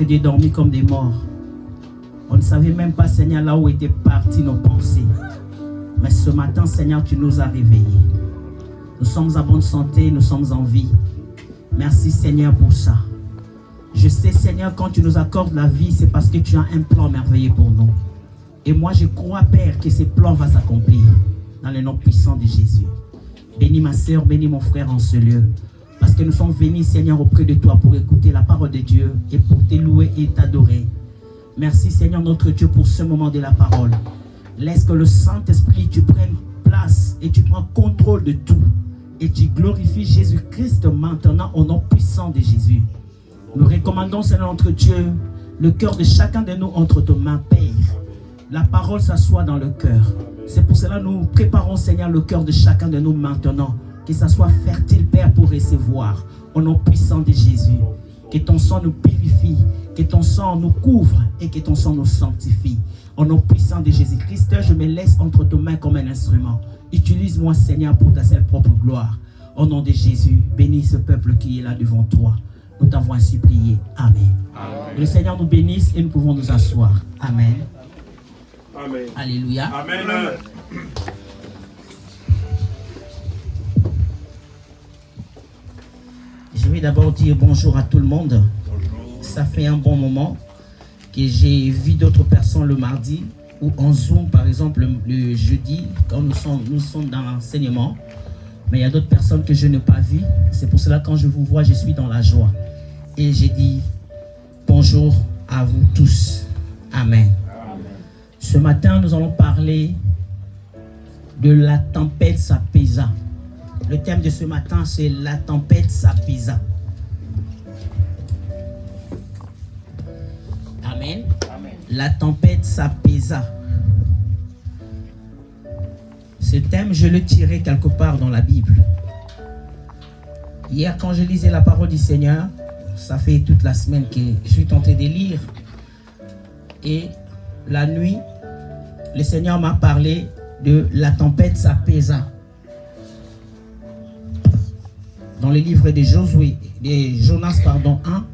Dieu, dormi comme des morts. On ne savait même pas, Seigneur, là où étaient parties nos pensées. Mais ce matin, Seigneur, tu nous as réveillés. Nous sommes en bonne santé, nous sommes en vie. Merci, Seigneur, pour ça. Je sais, Seigneur, quand tu nous accordes la vie, c'est parce que tu as un plan merveilleux pour nous. Et moi, je crois, Père, que ces plans vont s'accomplir dans le nom puissant de Jésus. Bénis ma soeur, bénis mon frère en ce lieu. Parce que nous sommes venus, Seigneur, auprès de toi pour écouter la parole de Dieu et pour te louer et t'adorer. Merci, Seigneur, notre Dieu, pour ce moment de la parole. Laisse que le Saint-Esprit, tu prennes place et tu prends contrôle de tout. Et tu glorifies Jésus-Christ maintenant au nom puissant de Jésus. Nous recommandons, Seigneur, notre Dieu, le cœur de chacun de nous entre tes mains, Père. La parole s'assoit dans le cœur. C'est pour cela que nous préparons, Seigneur, le cœur de chacun de nous maintenant. Que ça soit fertile, Père, pour recevoir. Au nom puissant de Jésus. Que ton sang nous purifie. Que ton sang nous couvre. Et que ton sang nous sanctifie. Au nom puissant de Jésus-Christ, je me laisse entre tes mains comme un instrument. Utilise-moi, Seigneur, pour ta seule propre gloire. Au nom de Jésus, bénis ce peuple qui est là devant toi. Nous t'avons ainsi prié. Amen. Amen. Le Seigneur nous bénisse et nous pouvons nous asseoir. Amen. Amen. Alléluia. Amen. Je vais d'abord dire bonjour à tout le monde. Bonjour. Ça fait un bon moment que j'ai vu d'autres personnes le mardi ou en Zoom, par exemple, le jeudi, quand nous sommes dans l'enseignement. Mais il y a d'autres personnes que je n'ai pas vues. C'est pour cela que quand je vous vois, je suis dans la joie. Et j'ai dit bonjour à vous tous. Amen. Amen. Ce matin, nous allons parler de la tempête s'apaisa. Le thème de ce matin, c'est la tempête s'apaisa. Amen. Amen. La tempête s'apaisa. Ce thème, je le tirais quelque part dans la Bible. Hier, quand je lisais la parole du Seigneur, ça fait toute la semaine que je suis tenté de lire. Et la nuit, le Seigneur m'a parlé de la tempête s'apaisa. Dans le livre de Jonas 1,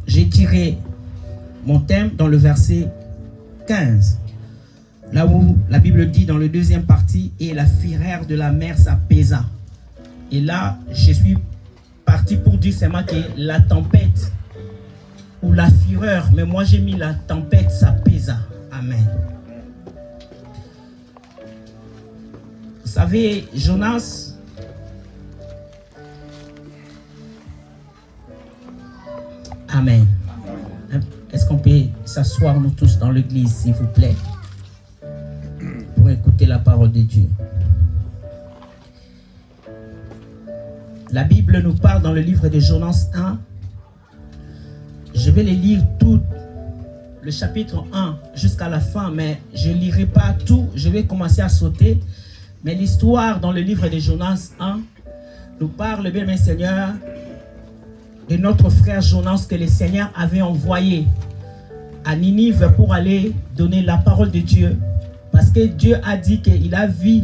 j'ai tiré mon thème dans le verset 15. Là où la Bible dit dans le deuxième partie, et la fureur de la mer s'apaisa. Et là, je suis parti pour dire seulement que la tempête ou la fureur, mais moi j'ai mis la tempête s'apaisa. Amen. Vous savez, Jonas, Amen. Est-ce qu'on peut s'asseoir nous tous dans l'église, s'il vous plaît, pour écouter la parole de Dieu? La Bible nous parle dans le livre de Jonas 1. Je vais les lire tout le chapitre 1 jusqu'à la fin, mais je ne lirai pas tout. Je vais commencer à sauter. Mais l'histoire dans le livre de Jonas 1 nous parle, bien, mes seigneurs, de notre frère Jonas que le Seigneur avait envoyé à Ninive pour aller donner la parole de Dieu. Parce que Dieu a dit qu'il a vu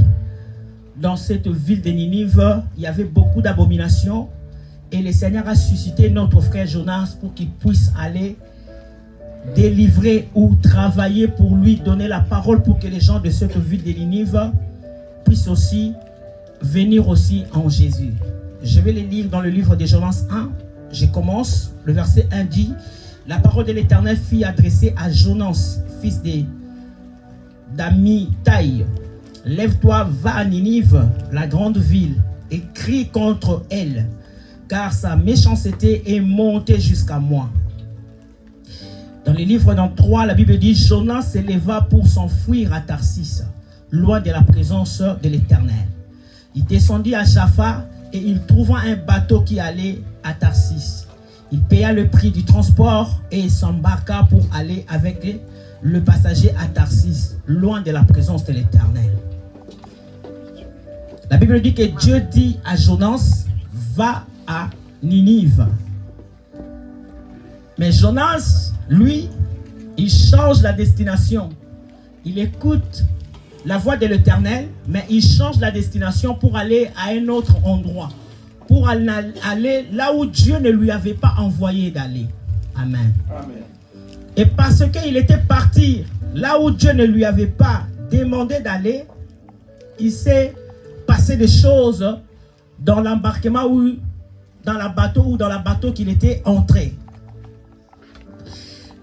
dans cette ville de Ninive, il y avait beaucoup d'abominations. Et le Seigneur a suscité notre frère Jonas pour qu'il puisse aller délivrer ou travailler pour lui, donner la parole pour que les gens de cette ville de Ninive puissent aussi venir aussi en Jésus. Je vais les lire dans le livre de Jonas 1. Je commence. Le verset 1 dit: la parole de l'Éternel fut adressée à Jonas, fils d'Amittai. Lève-toi, va à Ninive, la grande ville, et crie contre elle, car sa méchanceté est montée jusqu'à moi. Dans le livre d'en 3, la Bible dit: Jonas s'éleva pour s'enfuir à Tarsis, loin de la présence de l'Éternel. Il descendit à Jaffa et il trouva un bateau qui allait à Tarsis. Il paya le prix du transport et s'embarqua pour aller avec le passager à Tarsis, loin de la présence de l'Éternel. La Bible dit que Dieu dit à Jonas: va à Ninive. Mais Jonas, lui, il change la destination. Il écoute la voix de l'Éternel, mais il change la destination pour aller à un autre endroit. Pour aller là où Dieu ne lui avait pas envoyé d'aller. Amen. Amen. Et parce qu'il était parti là où Dieu ne lui avait pas demandé d'aller, il s'est passé des choses dans l'embarquement ou dans la bateau qu'il était entré.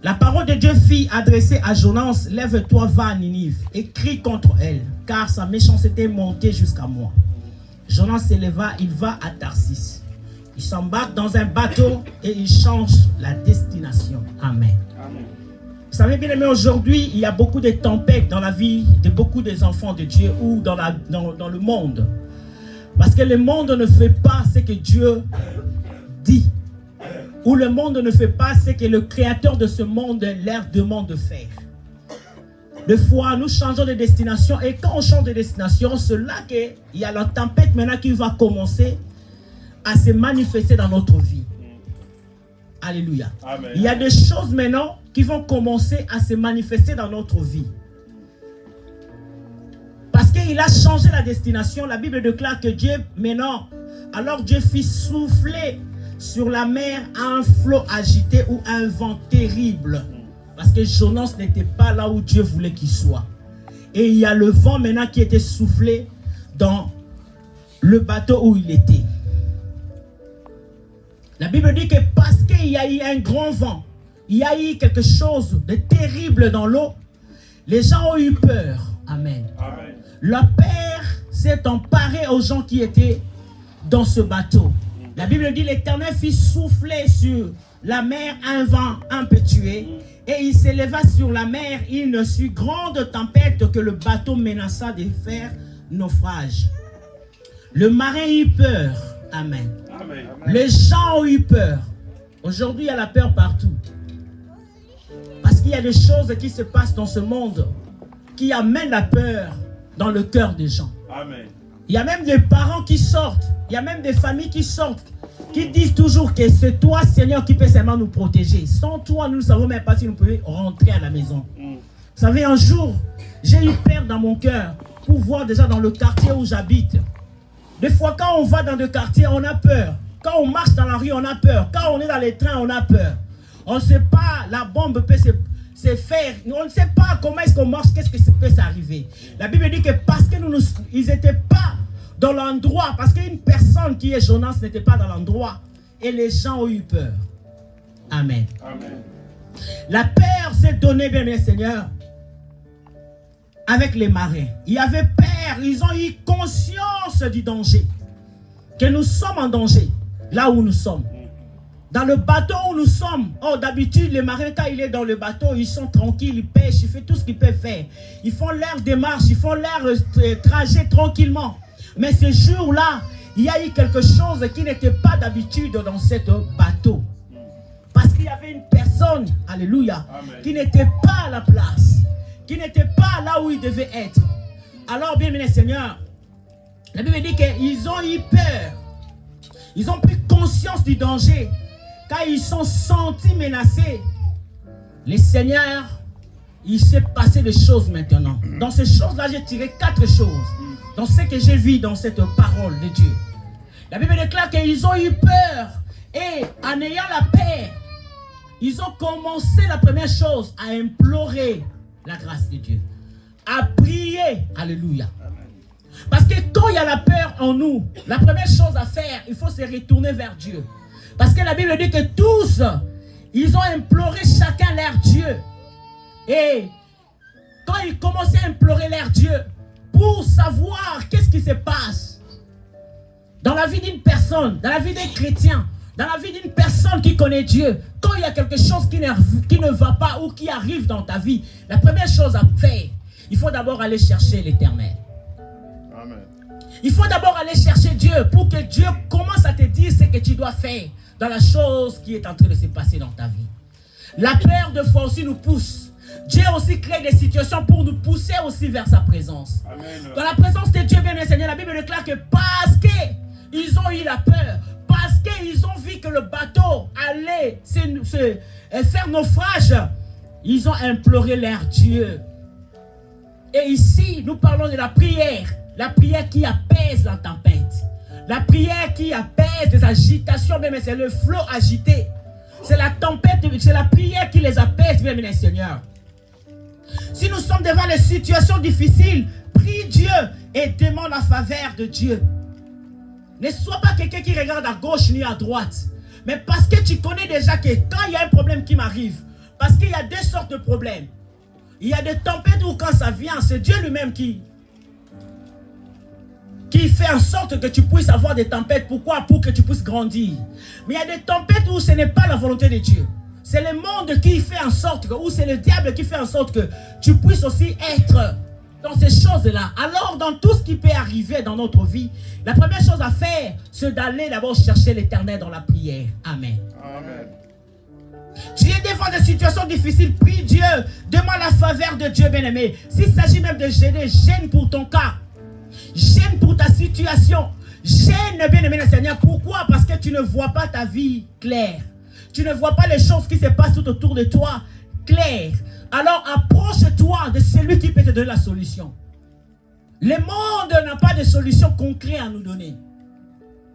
La parole de Dieu fit adresser à Jonas: lève-toi, va à Ninive et crie contre elle, car sa méchanceté est montée jusqu'à moi. Jonas se leva, il va à Tarsis. Il s'embarque dans un bateau et il change la destination. Amen. Amen. Vous savez bien aimé, aujourd'hui, il y a beaucoup de tempêtes dans la vie de beaucoup des enfants de Dieu ou dans le monde. Parce que le monde ne fait pas ce que Dieu dit. Ou le monde ne fait pas ce que le créateur de ce monde leur demande de faire. Des fois, nous changeons de destination. Et quand on change de destination, c'est là qu'il y a la tempête maintenant qui va commencer à se manifester dans notre vie. Alléluia. Amen. Il y a des choses maintenant qui vont commencer à se manifester dans notre vie. Parce qu'il a changé la destination. La Bible déclare que Dieu, maintenant, alors Dieu fit souffler sur la mer un flot agité ou un vent terrible. Parce que Jonas n'était pas là où Dieu voulait qu'il soit. Et il y a le vent maintenant qui était soufflé dans le bateau où il était. La Bible dit que parce qu'il y a eu un grand vent, il y a eu quelque chose de terrible dans l'eau, les gens ont eu peur. Amen. Amen. La peur s'est emparée aux gens qui étaient dans ce bateau. La Bible dit: l'Éternel fit souffler sur la mer un vent impétueux et il s'éleva sur la mer. Il ne sut grande tempête que le bateau menaça de faire naufrage. Le marin eut peur. Amen. Amen. Les gens ont eu peur. Aujourd'hui, il y a la peur partout. Parce qu'il y a des choses qui se passent dans ce monde qui amènent la peur dans le cœur des gens. Amen. Il y a même des parents qui sortent. Il y a même des familles qui sortent. Qui disent toujours que c'est toi, Seigneur, qui peut seulement nous protéger. Sans toi, nous ne savons même pas si nous pouvons rentrer à la maison. Vous savez, un jour, j'ai eu peur dans mon cœur pour voir déjà dans le quartier où j'habite. Des fois, quand on va dans le quartier, on a peur. Quand on marche dans la rue, on a peur. Quand on est dans les trains, on a peur. On ne sait pas, la bombe peut se faire. On ne sait pas comment est-ce qu'on marche, qu'est-ce que peut s'arriver. La Bible dit que parce que ils n'étaient pas dans l'endroit, parce qu'une personne qui est Jonas n'était pas dans l'endroit, et les gens ont eu peur. Amen. Amen. La peur s'est donnée, bien mes seigneurs, avec les marins. Il y avait peur, ils ont eu conscience du danger, que nous sommes en danger, là où nous sommes. Dans le bateau où nous sommes, oh, d'habitude, les marins, quand ils sont dans le bateau, ils sont tranquilles, ils pêchent, ils font tout ce qu'ils peuvent faire. Ils font leur démarche, ils font leur trajet tranquillement. Mais ce jour-là, il y a eu quelque chose qui n'était pas d'habitude dans ce bateau. Parce qu'il y avait une personne, alléluia, qui n'était pas à la place, qui n'était pas là où il devait être. Alors, bien aimé Seigneur, la Bible dit qu'ils ont eu peur. Ils ont pris conscience du danger. Quand ils sont sentis menacés, les seigneurs, il s'est passé des choses maintenant. Dans ces choses-là, j'ai tiré 4 choses. Dans ce que j'ai vu dans cette parole de Dieu. La Bible déclare qu'ils ont eu peur. Et en ayant la paix, ils ont commencé la première chose à implorer la grâce de Dieu. À prier. Alléluia. Parce que quand il y a la peur en nous, la première chose à faire, il faut se retourner vers Dieu. Parce que la Bible dit que tous, ils ont imploré chacun leur Dieu. Et quand ils commençaient à implorer leur Dieu, pour savoir qu'est-ce qui se passe dans la vie d'une personne, dans la vie d'un chrétien, dans la vie d'une personne qui connaît Dieu, quand il y a quelque chose qui ne va pas ou qui arrive dans ta vie, la première chose à faire, il faut d'abord aller chercher l'Éternel. Amen. Il faut d'abord aller chercher Dieu pour que Dieu commence à te dire ce que tu dois faire dans la chose qui est en train de se passer dans ta vie. La peur de foi aussi nous pousse. Dieu aussi crée des situations pour nous pousser aussi vers sa présence. Amen. Dans la présence de Dieu, bien aimé Seigneur, la Bible déclare que parce qu'ils ont eu la peur, parce qu'ils ont vu que le bateau allait faire naufrage, ils ont imploré leur Dieu. Et ici, nous parlons de la prière qui apaise la tempête. La prière qui apaise des agitations, même c'est le flot agité. C'est la tempête, c'est la prière qui les apaise, bien aimé Seigneur. Si nous sommes devant les situations difficiles, prie Dieu et demande la faveur de Dieu. Ne sois pas quelqu'un qui regarde à gauche ni à droite. Mais parce que tu connais déjà que quand il y a un problème qui m'arrive, parce qu'il y a deux sortes de problèmes. Il y a des tempêtes où quand ça vient, c'est Dieu lui-même qui fait en sorte que tu puisses avoir des tempêtes. Pourquoi? Pour que tu puisses grandir. Mais il y a des tempêtes où ce n'est pas la volonté de Dieu. C'est le monde qui fait en sorte que, ou c'est le diable qui fait en sorte que tu puisses aussi être dans ces choses-là. Alors, dans tout ce qui peut arriver dans notre vie, la première chose à faire, c'est d'aller d'abord chercher l'Éternel dans la prière. Amen. Amen. Tu es devant des situations difficiles, prie Dieu, demande la faveur de Dieu, bien-aimé. S'il s'agit même de gêner, gêne pour ton cas. Gêne pour ta situation. Gêne, bien-aimé le Seigneur. Pourquoi? Parce que tu ne vois pas ta vie claire. Tu ne vois pas les choses qui se passent tout autour de toi claires. Alors approche-toi de celui qui peut te donner la solution. Le monde n'a pas de solution concrète à nous donner.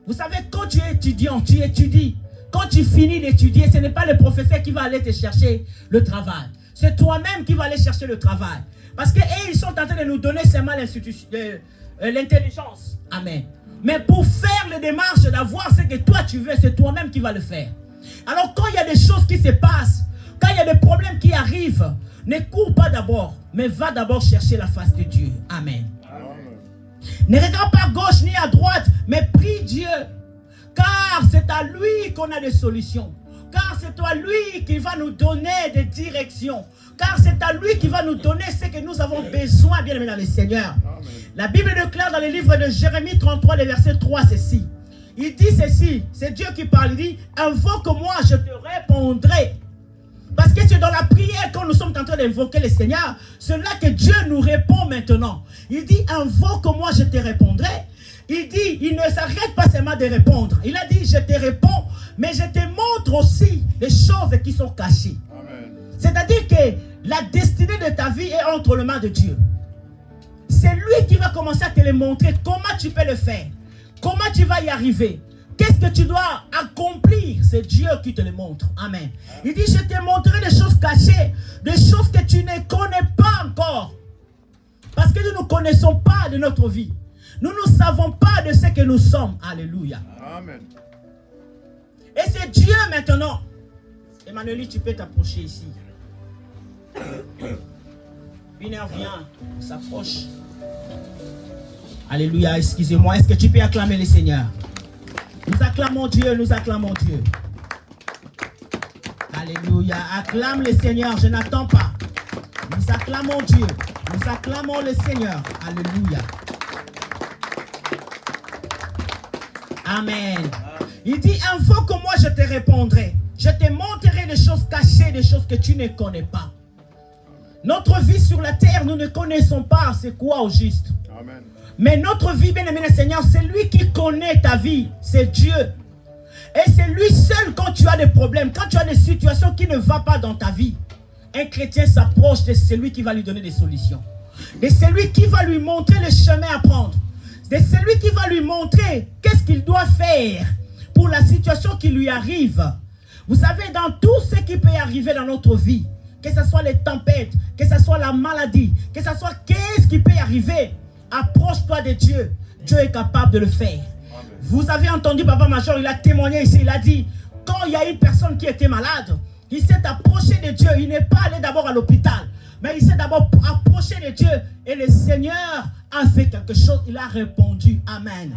Vous savez, quand tu es étudiant, tu étudies. Quand tu finis d'étudier, ce n'est pas le professeur qui va aller te chercher le travail. C'est toi-même qui vas aller chercher le travail. Parce qu'ils sont en train de nous donner seulement l'intelligence. Amen. Mais pour faire les démarches d'avoir ce que toi tu veux, c'est toi-même qui vas le faire. Alors quand il y a des choses qui se passent, quand il y a des problèmes qui arrivent, ne cours pas d'abord, mais va d'abord chercher la face de Dieu. Amen. Amen. Ne regarde pas à gauche ni à droite, mais prie Dieu. Car c'est à lui qu'on a des solutions. Car c'est à lui qui va nous donner des directions. Car c'est à lui qui va nous donner ce que nous avons besoin, bien aimé dans le Seigneur. Amen. La Bible déclare dans le livre de Jérémie 33, le verset 3, ceci. Il dit ceci, c'est Dieu qui parle, il dit, invoque-moi, je te répondrai. Parce que c'est dans la prière, quand nous sommes en train d'invoquer le Seigneur, c'est là que Dieu nous répond maintenant. Il dit, invoque-moi, je te répondrai. Il dit, il ne s'arrête pas seulement de répondre. Il a dit, je te réponds, mais je te montre aussi les choses qui sont cachées. C'est-à-dire que la destinée de ta vie est entre les mains de Dieu. C'est lui qui va commencer à te le montrer, comment tu peux le faire. Comment tu vas y arriver? Qu'est-ce que tu dois accomplir? C'est Dieu qui te le montre. Amen. Il dit, je te montrerai des choses cachées, des choses que tu ne connais pas encore. Parce que nous ne connaissons pas de notre vie. Nous ne savons pas de ce que nous sommes. Alléluia. Amen. Et c'est Dieu maintenant. Emmanuel, tu peux t'approcher ici. Une heure vient, on s'approche. Alléluia, excusez-moi. Est-ce que tu peux acclamer le Seigneur? Nous acclamons Dieu, nous acclamons Dieu. Alléluia, acclame le Seigneur, je n'attends pas. Nous acclamons Dieu, nous acclamons le Seigneur. Alléluia. Amen. Il dit, invoque-moi, je te répondrai. Je te montrerai des choses cachées, des choses que tu ne connais pas. Notre vie sur la terre, nous ne connaissons pas c'est quoi au juste. Amen. Mais notre vie, bien aimé le Seigneur, c'est lui qui connaît ta vie. C'est Dieu. Et c'est lui seul quand tu as des problèmes, quand tu as des situations qui ne vont pas dans ta vie. Un chrétien s'approche de celui qui va lui donner des solutions. De celui qui va lui montrer le chemin à prendre. De celui qui va lui montrer qu'est-ce qu'il doit faire pour la situation qui lui arrive. Vous savez, dans tout ce qui peut arriver dans notre vie, que ce soit les tempêtes, que ce soit la maladie, que ce soit qu'est-ce qui peut arriver, approche-toi de Dieu. Dieu est capable de le faire. Amen. Vous avez entendu Papa Major, il a témoigné ici, il a dit, quand il y a une personne qui était malade, il s'est approché de Dieu, il n'est pas allé d'abord à l'hôpital, mais il s'est d'abord approché de Dieu et le Seigneur a fait quelque chose, il a répondu. Amen.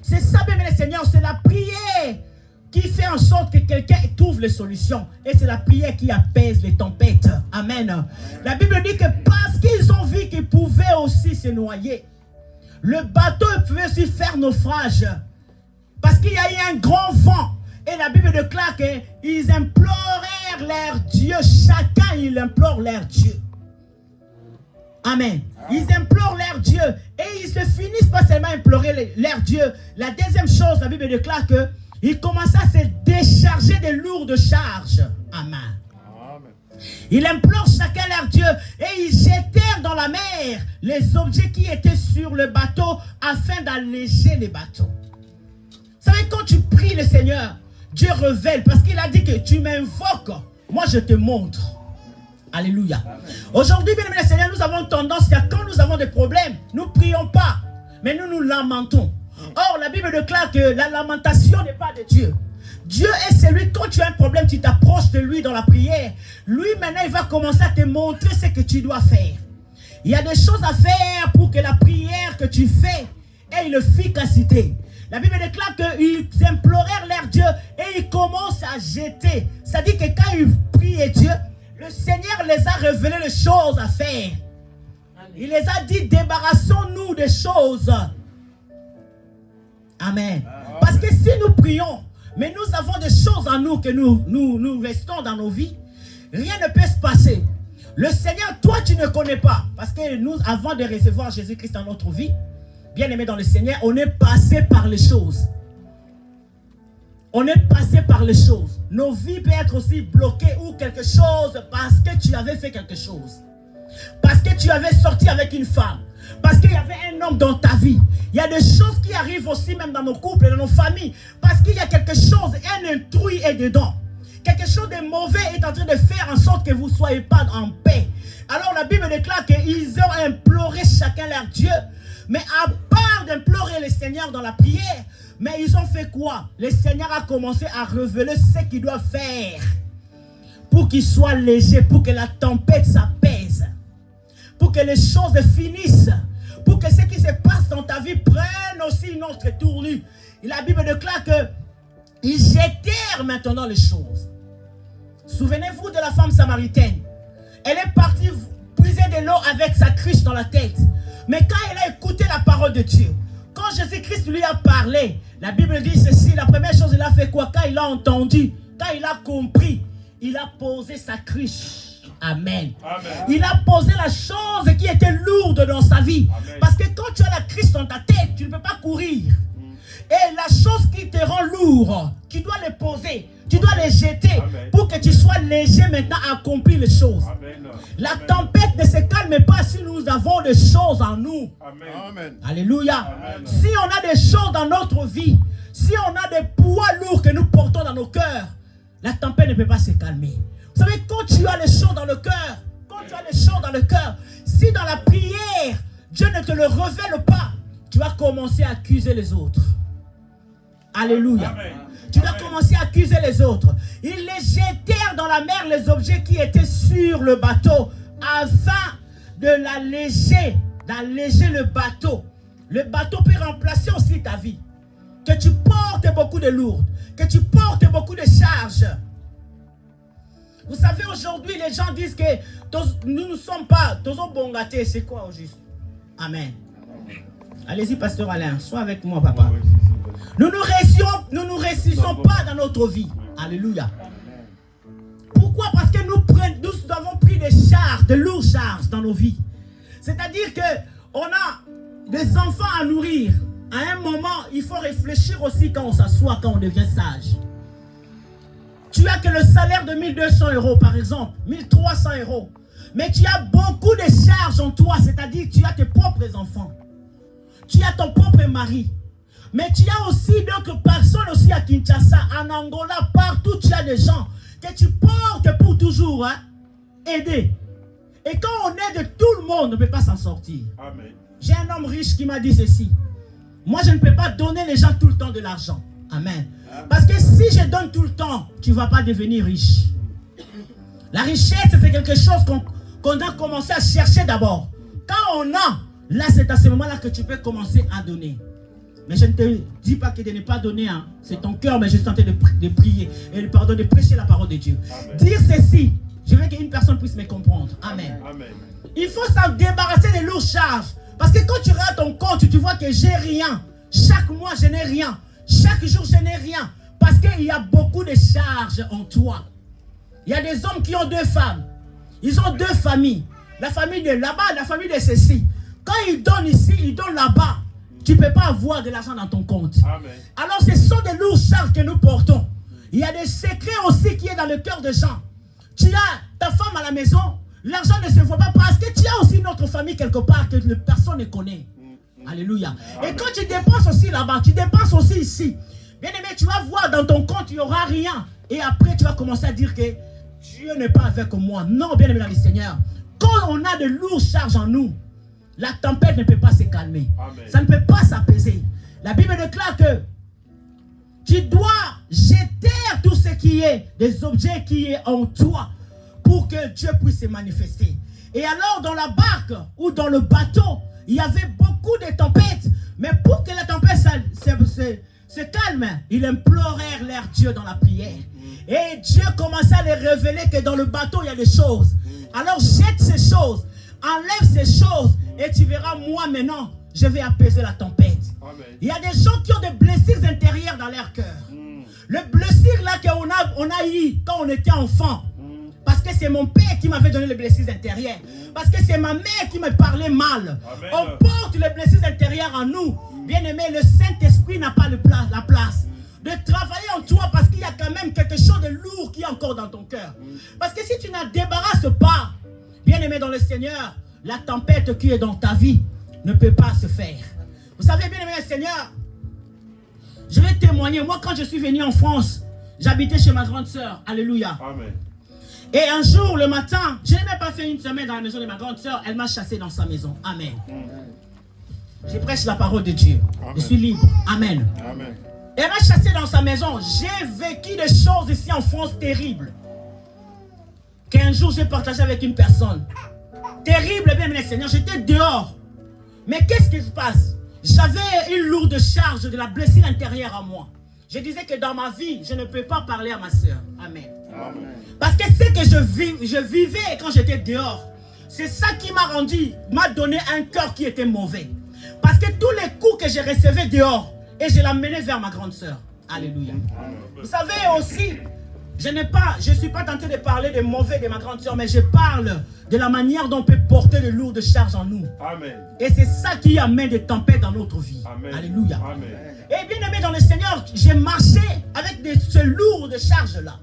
C'est ça, bien le Seigneur, c'est la prière qui fait en sorte que quelqu'un trouve les solutions. Et c'est la prière qui apaise les tempêtes. Amen. La Bible dit que parce qu'ils ont vu qu'ils pouvaient aussi se noyer, le bateau pouvait aussi faire naufrage. Parce qu'il y a eu un grand vent. Et la Bible déclare qu'ils implorèrent leur Dieu. Chacun, il implore leur Dieu. Amen. Ils implorent leur Dieu. Et ils ne finissent pas seulement à implorer leur Dieu. La deuxième chose, la Bible déclare que ils commençaient à se décharger de lourdes charges. Amen. Amen. Ils implorent chacun leur Dieu et ils jetèrent dans la mer les objets qui étaient sur le bateau afin d'alléger les bateaux. Vous savez, quand tu pries le Seigneur, Dieu révèle, parce qu'il a dit que tu m'invoques, moi je te montre. Alléluia. Aujourd'hui, bien aimé Seigneur, nous avons tendance à quand nous avons des problèmes, nous ne prions pas, mais nous nous lamentons. Or, la Bible déclare que la lamentation n'est pas de Dieu. Dieu est celui, quand tu as un problème, tu t'approches de lui dans la prière. Lui, maintenant, il va commencer à te montrer ce que tu dois faire. Il y a des choses à faire pour que la prière que tu fais ait une efficacité. La Bible déclare qu'ils implorèrent leur Dieu et ils commencent à jeter. C'est-à-dire que quand ils priaient Dieu, le Seigneur les a révélé les choses à faire. Il les a dit, débarrassons-nous des choses. Amen. Parce que si nous prions, mais nous avons des choses en nous que nous restons dans nos vies, rien ne peut se passer. Le Seigneur, toi, tu ne connais pas. Parce que nous, avant de recevoir Jésus-Christ dans notre vie, bien aimé dans le Seigneur, on est passé par les choses. On est passé par les choses. Nos vies peuvent être aussi bloquées ou quelque chose parce que tu avais fait quelque chose. Parce que tu avais sorti avec une femme. Parce qu'il y avait un homme dans ta vie. Il y a des choses qui arrivent aussi même dans nos couples, dans nos familles. Parce qu'il y a quelque chose, un intrus est dedans. Quelque chose de mauvais est en train de faire en sorte que vous ne soyez pas en paix. Alors la Bible déclare qu'ils ont imploré chacun leur Dieu. Mais à part d'implorer le Seigneur dans la prière, mais ils ont fait quoi? Le Seigneur a commencé à révéler ce qu'ils doivent faire pour qu'ils soient légers, pour que la tempête s'apaise, pour que les choses finissent, pour que ce qui se passe dans ta vie prenne aussi une autre tournure. Et la Bible déclare qu'ils jetèrent maintenant les choses. Souvenez-vous de la femme samaritaine. Elle est partie puiser de l'eau avec sa cruche dans la tête. Mais quand elle a écouté la parole de Dieu, quand Jésus-Christ lui a parlé, la Bible dit ceci, la première chose, il a fait quoi? Quand il a entendu, quand il a compris, il a posé sa cruche. Amen. Amen. Il a posé la chose qui était lourde dans sa vie. Amen. Parce que quand tu as la cruche dans ta tête, tu ne peux pas courir. Et la chose qui te rend lourd, tu dois les poser, tu dois les jeter. Amen. Pour que tu sois léger maintenant à accomplir les choses. Amen. La tempête ne se calme pas si nous avons des choses en nous. Amen. Alléluia. Amen. Si on a des choses dans notre vie, si on a des poids lourds que nous portons dans nos cœurs, la tempête ne peut pas se calmer. Vous savez, quand tu as les choses dans le cœur, quand tu as les choses dans le cœur, si dans la prière, Dieu ne te le révèle pas, tu vas commencer à accuser les autres. Alléluia. Amen. Tu vas commencer à accuser les autres. Ils les jetèrent dans la mer, les objets qui étaient sur le bateau, afin de d'alléger le bateau. Le bateau peut remplacer aussi ta vie. Que tu portes beaucoup de lourdes, que tu portes beaucoup de charges. Vous savez, aujourd'hui, les gens disent que nous ne sommes pas, bongatés. C'est quoi au juste? Amen. Allez-y, pasteur Alain, sois avec moi, papa. Nous ne réussissons pas dans notre vie. Alléluia. Pourquoi? Parce que nous avons pris des charges, de lourdes charges dans nos vies. C'est-à-dire qu'on a des enfants à nourrir. À un moment, il faut réfléchir aussi quand on s'assoit, quand on devient sage. Tu as que le salaire de 1200 €, par exemple, 1300 €. Mais tu as beaucoup de charges en toi, c'est-à-dire que tu as tes propres enfants. Tu as ton propre mari. Mais tu as aussi d'autres personnes aussi à Kinshasa, en Angola, partout tu as des gens que tu portes pour toujours aider. Et quand on aide tout le monde, on ne peut pas s'en sortir. Amen. J'ai un homme riche qui m'a dit ceci. Moi, je ne peux pas donner les gens tout le temps de l'argent. Amen. Parce que si je donne tout le temps, tu ne vas pas devenir riche. La richesse, c'est quelque chose qu'on doit commencer à chercher d'abord. Quand on a, là, c'est à ce moment-là que tu peux commencer à donner. Mais je ne te dis pas que de ne pas donner, hein. C'est ton cœur, mais je suis en train de prier et de prêcher la parole de Dieu. Amen. Dire ceci, je veux qu'une personne puisse me comprendre. Amen. Amen. Il faut s'en débarrasser des lourdes charges. Parce que quand tu regardes ton compte, tu vois que j'ai rien. Chaque mois, je n'ai rien. Chaque jour, je n'ai rien. Parce qu'il y a beaucoup de charges en toi. Il y a des hommes qui ont 2 femmes. Ils ont 2 familles. La famille de là-bas, la famille de ceci. Quand ils donnent ici, ils donnent là-bas. Tu ne peux pas avoir de l'argent dans ton compte. Amen. Alors, ce sont des lourdes charges que nous portons. Il y a des secrets aussi qui sont dans le cœur des gens. Tu as ta femme à la maison, l'argent ne se voit pas parce que tu as aussi une autre famille quelque part que personne ne connaît. Alléluia. Amen. Et quand tu dépenses aussi là-bas, tu dépenses aussi ici. Bien-aimé, tu vas voir dans ton compte, il n'y aura rien. Et après, tu vas commencer à dire que Dieu n'est pas avec moi. Non, bien-aimé dans le Seigneur. Quand on a de lourdes charges en nous, la tempête ne peut pas se calmer. Amen. Ça ne peut pas s'apaiser. La Bible déclare que tu dois jeter tout ce qui est, des objets qui est en toi, pour que Dieu puisse se manifester. Et alors, dans la barque ou dans le bateau, il y avait beaucoup de tempêtes. Mais pour que la tempête se calme, ils implorèrent leur Dieu dans la prière. Et Dieu commençait à les révéler que dans le bateau, il y a des choses. Alors jette ces choses, enlève ces choses, et tu verras, moi maintenant, je vais apaiser la tempête. Amen. Il y a des gens qui ont des blessures intérieures dans leur cœur. Le blessure là qu'on a eu quand on était enfant. Parce que c'est mon père qui m'avait donné les blessures intérieures. Parce que c'est ma mère qui me parlait mal. Amen. On porte les blessures intérieures en nous. Bien aimé, le Saint-Esprit n'a pas la place de travailler en toi, parce qu'il y a quand même quelque chose de lourd qui est encore dans ton cœur. Parce que si tu n'en débarrasses pas, bien aimé dans le Seigneur, la tempête qui est dans ta vie ne peut pas se faire. Vous savez, bien aimé le Seigneur, je vais témoigner. Moi, quand je suis venu en France, j'habitais chez ma grande sœur. Alléluia. Amen. Et un jour, le matin, je n'ai même pas fait une semaine dans la maison de ma grande sœur. Elle m'a chassé dans sa maison. Amen. Je prêche la parole de Dieu. Amen. Je suis libre. Amen. Amen. Elle m'a chassé dans sa maison. J'ai vécu des choses ici en France terribles. Qu'un jour, j'ai partagé avec une personne. Terrible, bien aimé Seigneur. J'étais dehors. Mais qu'est-ce qui se passe? J'avais une lourde charge de la blessure intérieure à moi. Je disais que dans ma vie, je ne peux pas parler à ma soeur. Amen. Amen. Parce que ce que je vivais quand j'étais dehors, c'est ça qui m'a donné un cœur qui était mauvais. Parce que tous les coups que je recevais dehors, et je l'amenais vers ma grande sœur. Alléluia. Vous savez aussi, je ne suis pas tenté de parler de mauvais de ma grande sœur, mais je parle de la manière dont on peut porter de lourdes charges en nous. Amen. Et c'est ça qui amène des tempêtes dans notre vie. Amen. Alléluia. Amen. Et bien aimé dans le Seigneur, j'ai marché avec ce lourd de charges-là.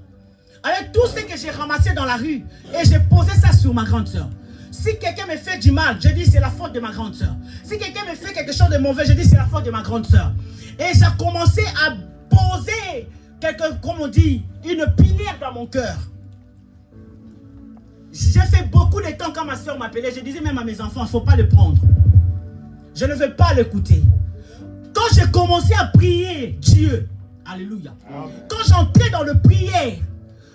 Avec tout ce que j'ai ramassé dans la rue. Et j'ai posé ça sur ma grande sœur. Si quelqu'un me fait du mal, je dis c'est la faute de ma grande sœur. Si quelqu'un me fait quelque chose de mauvais, je dis c'est la faute de ma grande sœur. Et j'ai commencé à poser, comme on dit, une pilière dans mon cœur. J'ai fait beaucoup de temps quand ma soeur m'appelait. Je disais même à mes enfants, il ne faut pas le prendre. Je ne veux pas l'écouter. Quand j'ai commencé à prier Dieu, alléluia. Amen. Quand j'entrais dans le prière,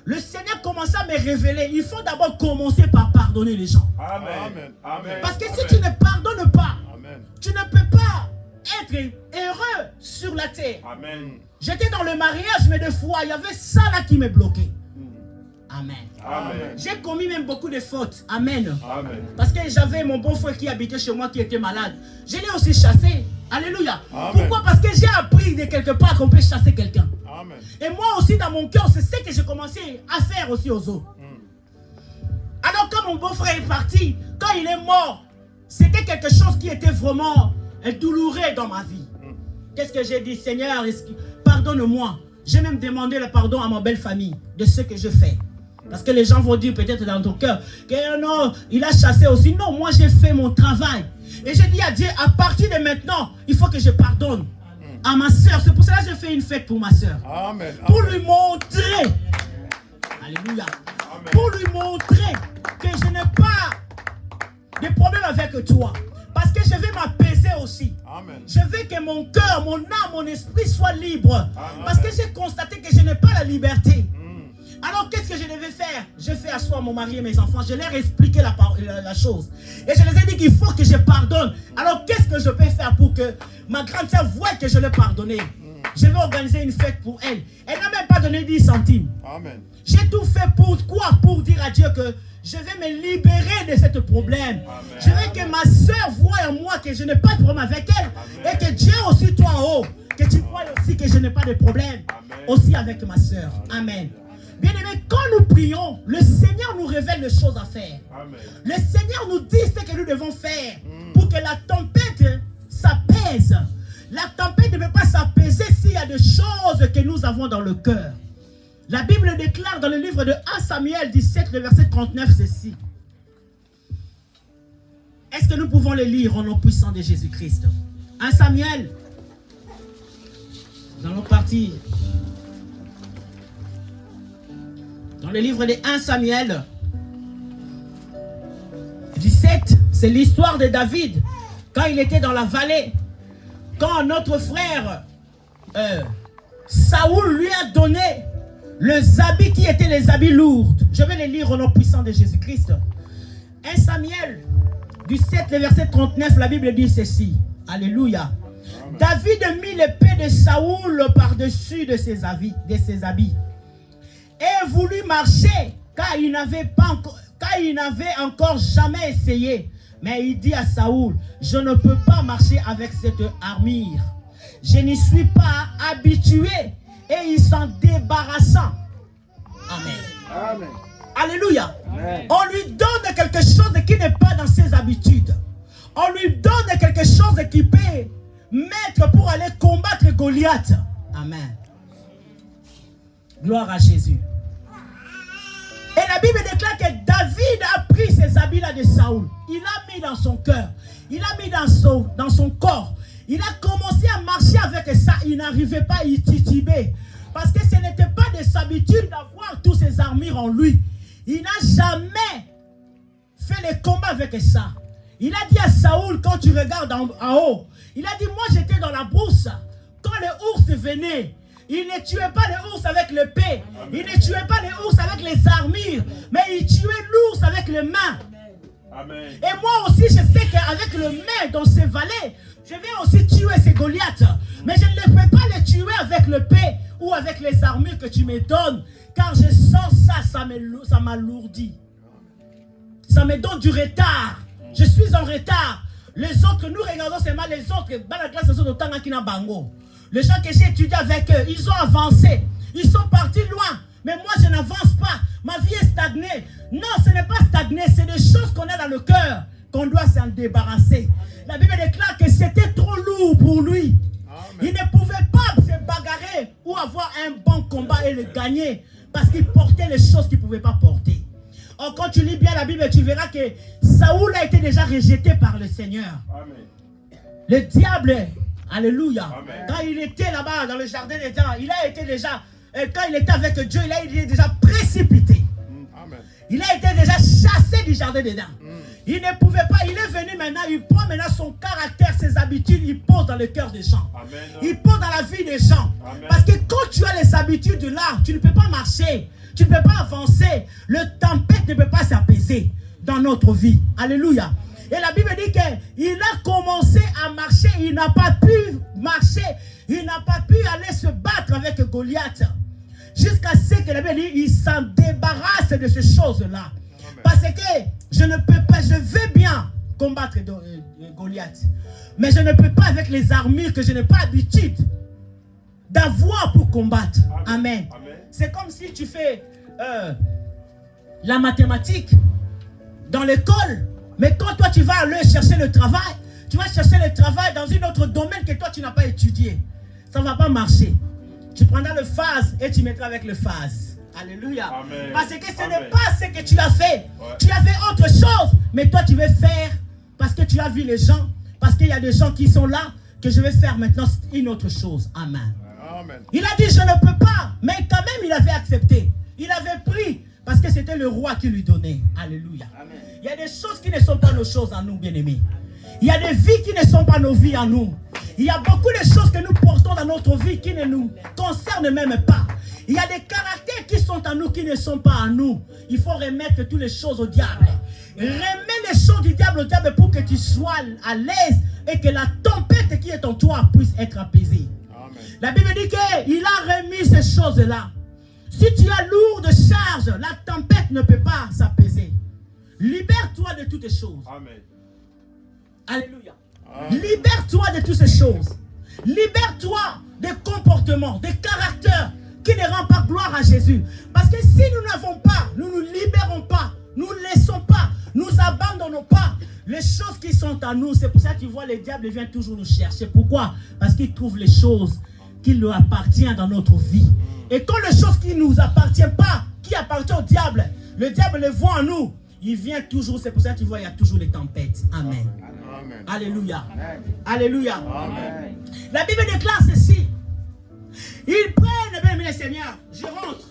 le Seigneur commençait à me révéler. Il faut d'abord commencer par pardonner les gens. Amen. Amen. Parce que si tu ne pardonnes pas, Amen. tu ne peux pas être heureux sur la terre. Amen. J'étais dans le mariage, mais des fois, il y avait ça là qui me bloquait. Amen. Amen. J'ai commis même beaucoup de fautes. Amen. Amen. Parce que j'avais mon bon frère qui habitait chez moi qui était malade. Je l'ai aussi chassé. Alléluia. Amen. Pourquoi? Parce que j'ai appris de quelque part qu'on peut chasser quelqu'un. Amen. Et moi aussi, dans mon cœur, c'est ce que j'ai commencé à faire aussi aux autres. Alors, quand mon beau-frère est parti, quand il est mort, c'était quelque chose qui était vraiment douloureux dans ma vie. Qu'est-ce que j'ai dit? Seigneur, pardonne-moi. J'ai même demandé le pardon à ma belle famille de ce que je fais. Parce que les gens vont dire peut-être dans ton cœur que non, il a chassé aussi. Non, moi j'ai fait mon travail. Et j'ai dit à Dieu, à partir de maintenant, il faut que je pardonne à ma soeur. C'est pour cela que j'ai fait une fête pour ma soeur. Amen. Pour lui montrer, alléluia, pour lui montrer que je n'ai pas de problème avec toi. Parce que je vais m'apaiser aussi. Amen. Je veux que mon cœur, mon âme, mon esprit soit libre. Amen. Parce que j'ai constaté que je n'ai pas la liberté. Alors qu'est-ce que je devais faire? Je fais asseoir mon mari et mes enfants. Je leur ai expliqué la chose. Et je les ai dit qu'il faut que je pardonne. Alors qu'est-ce que je peux faire pour que ma grande sœur voie que je l'ai pardonné? Je vais organiser une fête pour elle. Elle n'a même pas donné 10 centimes. Amen. J'ai tout fait pour quoi? Pour dire à Dieu que je vais me libérer de ce problème. Amen. Je veux que ma soeur voie en moi que je n'ai pas de problème avec elle. Amen. Et que Dieu aussi, toi en haut, que tu vois aussi que je n'ai pas de problème. Amen. Aussi avec ma soeur. Amen. Bien aimé, quand nous prions, le Seigneur nous révèle les choses à faire. Amen. Le Seigneur nous dit ce que nous devons faire pour que la tempête s'apaise. La tempête ne peut pas s'apaiser s'il y a des choses que nous avons dans le cœur. La Bible déclare dans le livre de 1 Samuel 17, le verset 39, ceci. Est-ce que nous pouvons le lire au nom puissant de Jésus-Christ? 1 Samuel Nous allons partir dans le livre de 1 Samuel 17. C'est l'histoire de David quand il était dans la vallée. Quand notre frère Saoul lui a donné les habits qui étaient les habits lourds. Je vais les lire au nom puissant de Jésus-Christ. 1 Samuel 17, le verset 39, la Bible dit ceci. Alléluia. Amen. David mit l'épée de Saoul par-dessus de ses habits, et voulut marcher car il n'avait encore jamais essayé. Mais il dit à Saoul, je ne peux pas marcher avec cette armure. Je n'y suis pas habitué. Et il s'en débarrassant. Amen. Amen. Alléluia. Amen. On lui donne quelque chose qui n'est pas dans ses habitudes. On lui donne quelque chose qui peut mettre pour aller combattre Goliath. Amen. Gloire à Jésus. Et la Bible déclare que David a pris ces habits-là de Saoul. Il l'a mis dans son cœur. Il l'a mis dans son corps. Il a commencé à marcher avec ça. Il n'arrivait pas à y tituber. Parce que ce n'était pas de sa habitude d'avoir tous ces armures en lui. Il n'a jamais fait les combats avec ça. Il a dit à Saoul, quand tu regardes en haut, il a dit, moi j'étais dans la brousse. Quand les ours venaient, il ne tuait pas les ours avec l'épée. Il ne tuait pas les ours avec les armures. Mais il tuait l'ours avec les mains. Amen. Et moi aussi, je sais qu'avec le main dans ces vallées, je vais aussi tuer ces Goliaths. Mais je ne peux pas les tuer avec l'épée ou avec les armures que tu me donnes. Car je sens ça m'alourdit. Ça me donne du retard. Je suis en retard. Les autres, nous regardons seulement les autres. Les gens que j'ai étudiés avec eux, ils ont avancé. Ils sont partis loin. Mais moi, je n'avance pas. Ma vie est stagnée. Non, ce n'est pas stagné. C'est des choses qu'on a dans le cœur qu'on doit s'en débarrasser. La Bible déclare que c'était trop lourd pour lui. Amen. Il ne pouvait pas se bagarrer ou avoir un bon combat et le gagner parce qu'il portait les choses qu'il ne pouvait pas porter. Or, quand tu lis bien la Bible, tu verras que Saoul a été déjà rejeté par le Seigneur. Amen. Le diable, alléluia, amen, quand il était là-bas dans le jardin d'Éden, il a été déjà, quand il était avec Dieu, il a été déjà précipité. Amen. Il a été déjà chassé du jardin d'Éden. Il ne pouvait pas, il est venu maintenant, il prend maintenant son caractère, ses habitudes, il pose dans le cœur des gens. Amen. Il pose dans la vie des gens. Amen. Parce que quand tu as les habitudes là, tu ne peux pas marcher, tu ne peux pas avancer. Le tempête ne peut pas s'apaiser dans notre vie. Alléluia. Et la Bible dit qu'il a commencé à marcher, il n'a pas pu marcher, il n'a pas pu aller se battre avec Goliath. Jusqu'à ce que la Bible dit, il s'en débarrasse de ces choses-là. Parce que je ne peux pas, je veux bien combattre Goliath. Mais je ne peux pas avec les armures que je n'ai pas l'habitude d'avoir pour combattre. Amen. Amen. C'est comme si tu fais la mathématique dans l'école. Mais quand toi tu vas aller chercher le travail, tu vas chercher le travail dans un autre domaine que toi tu n'as pas étudié. Ça ne va pas marcher. Tu prendras le phase et tu mettras avec le phase. Alléluia. Amen. Parce que ce n'est pas ce que tu as fait. Ouais. Tu as fait autre chose. Mais toi tu veux faire parce que tu as vu les gens. Parce qu'il y a des gens qui sont là. Que je vais faire maintenant une autre chose. Amen. Amen. Il a dit je ne peux pas. Mais quand même il avait accepté. Il avait pris. Parce que c'était le roi qui lui donnait. Alléluia. Amen. Il y a des choses qui ne sont pas nos choses à nous, bien-aimés. Il y a des vies qui ne sont pas nos vies à nous. Il y a beaucoup de choses que nous portons dans notre vie qui ne nous concernent même pas. Il y a des caractères qui sont à nous qui ne sont pas à nous. Il faut remettre toutes les choses au diable. Remets les choses du diable au diable pour que tu sois à l'aise et que la tempête qui est en toi puisse être apaisée. Amen. La Bible dit qu'il a remis ces choses-là. Si tu as lourd de charge, la tempête ne peut pas s'apaiser. Libère-toi de toutes ces choses. Amen. Alléluia. Amen. Libère-toi de toutes ces choses. Libère-toi des comportements, des caractères qui ne rendent pas gloire à Jésus. Parce que si nous n'avons pas, nous ne nous libérons pas, nous ne laissons pas, nous abandonnons pas les choses qui sont à nous. C'est pour ça que tu vois, le diable vient toujours nous chercher. Pourquoi? Parce qu'il trouve les choses qui lui appartiennent dans notre vie. Et quand les choses qui ne nous appartiennent pas, qui appartiennent au diable, le diable les voit en nous, il vient toujours. C'est pour ça que tu vois, il y a toujours les tempêtes. Amen. Amen. Alléluia. Amen. Alléluia. Amen. La Bible déclare ceci. Ils prennent, bien aimé le Seigneur, je rentre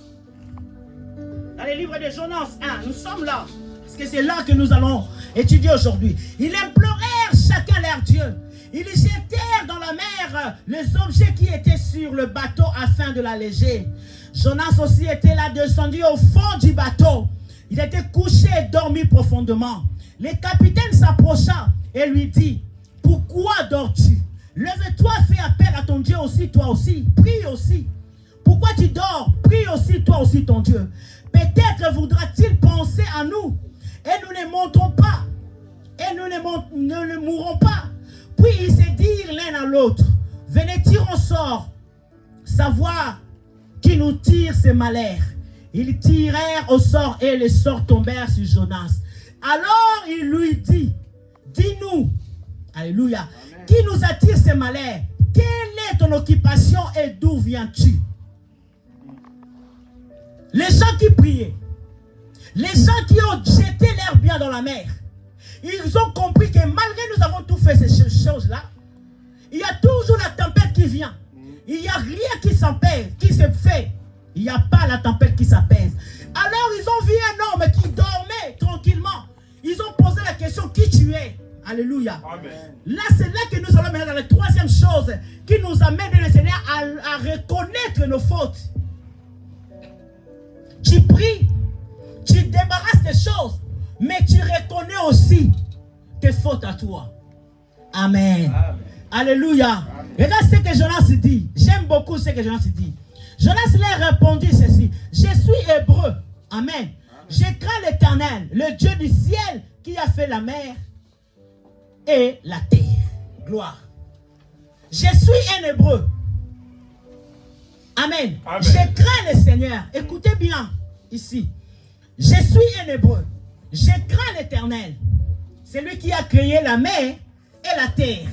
dans les livres de Jonas 1, nous sommes là, parce que c'est là que nous allons étudier aujourd'hui. Ils implorèrent chacun leur Dieu. Ils jetèrent dans la mer les objets qui étaient sur le bateau afin de l'alléger. Jonas aussi était là, descendu au fond du bateau. Il était couché et dormi profondément. Le capitaine s'approcha et lui dit, « Pourquoi dors-tu? Lève-toi, fais appel à ton Dieu aussi, toi aussi. Prie aussi. Pourquoi tu dors? Prie aussi, toi aussi, ton Dieu. Peut-être voudra-t-il penser à nous, et nous ne montons pas, et nous ne mourrons pas. » Puis ils se dirent l'un à l'autre, « Venez, tirons sort, savoir qui nous tire ces malheurs. » Ils tirèrent au sort et les sorts tombèrent sur Jonas. Alors il lui dit, « Dis-nous, alléluia, qui nous attire ces malheurs? Quelle est ton occupation et d'où viens-tu? » Les gens qui priaient, les gens qui ont jeté leurs biens dans la mer, ils ont compris que malgré nous avons tout fait ces choses-là, il y a toujours la tempête qui vient. Il n'y a rien qui s'apaise, qui se fait. Il n'y a pas la tempête qui s'apaise. Alors ils ont vu un homme qui dormait tranquillement. Ils ont posé la question, qui tu es? Alléluia. Amen. Là, c'est là que nous allons mener dans la troisième chose qui nous amène le Seigneur à reconnaître nos fautes. Tu pries, tu débarrasses des choses, mais tu reconnais aussi tes fautes à toi. Amen. Amen. Alléluia. Regarde ce que Jonas dit. J'aime beaucoup ce que Jonas dit. Jonas leur répondit ceci. Je suis hébreu. Amen. Je crains l'Éternel, le Dieu du ciel qui a fait la mer et la terre. Gloire. Je suis un hébreu. Amen. Amen. Je crains le Seigneur. Écoutez bien ici. Je suis un hébreu. Je crains l'Éternel. C'est lui qui a créé la mer et la terre.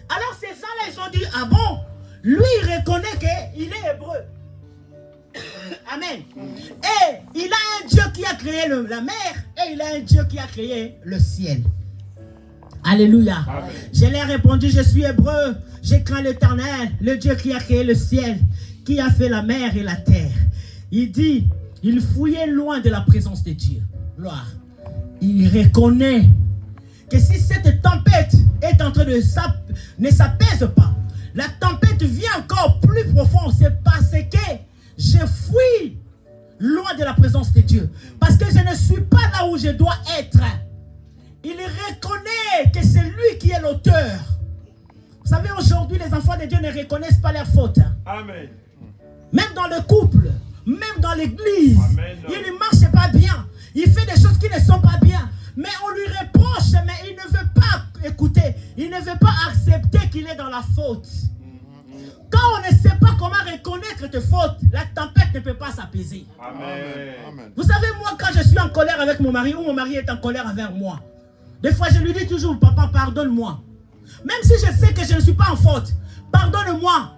Alors ces gens-là, ils ont dit, ah bon? Lui, il reconnaît qu'il est hébreu. Amen. Et il a un Dieu qui a créé la mer et il a un Dieu qui a créé le ciel. Alléluia. Amen. Je lui ai répondu, je suis hébreu. Je crains l'Éternel, le Dieu qui a créé le ciel, qui a fait la mer et la terre. Il dit, il fouillait loin de la présence de Dieu. Gloire. Il reconnaît que si cette tempête est en train de ne s'apaise pas, la tempête vient encore plus profond. C'est parce que je fuis loin de la présence de Dieu. Parce que je ne suis pas là où je dois être. Il reconnaît que c'est lui qui est l'auteur. Vous savez, aujourd'hui, les enfants de Dieu ne reconnaissent pas leurs fautes. Amen. Même dans le couple, même dans l'église, il ne marche pas bien. Il fait des choses qui ne sont pas bien. Mais on lui reproche, mais il ne veut pas écouter. Il ne veut pas accepter qu'il est dans la faute. Quand on ne sait pas comment reconnaître tes fautes, la tempête ne peut pas s'apaiser. Amen. Vous savez, moi, quand je suis en colère avec mon mari, ou mon mari est en colère avec moi, des fois, je lui dis toujours, papa, pardonne-moi. Même si je sais que je ne suis pas en faute, pardonne-moi.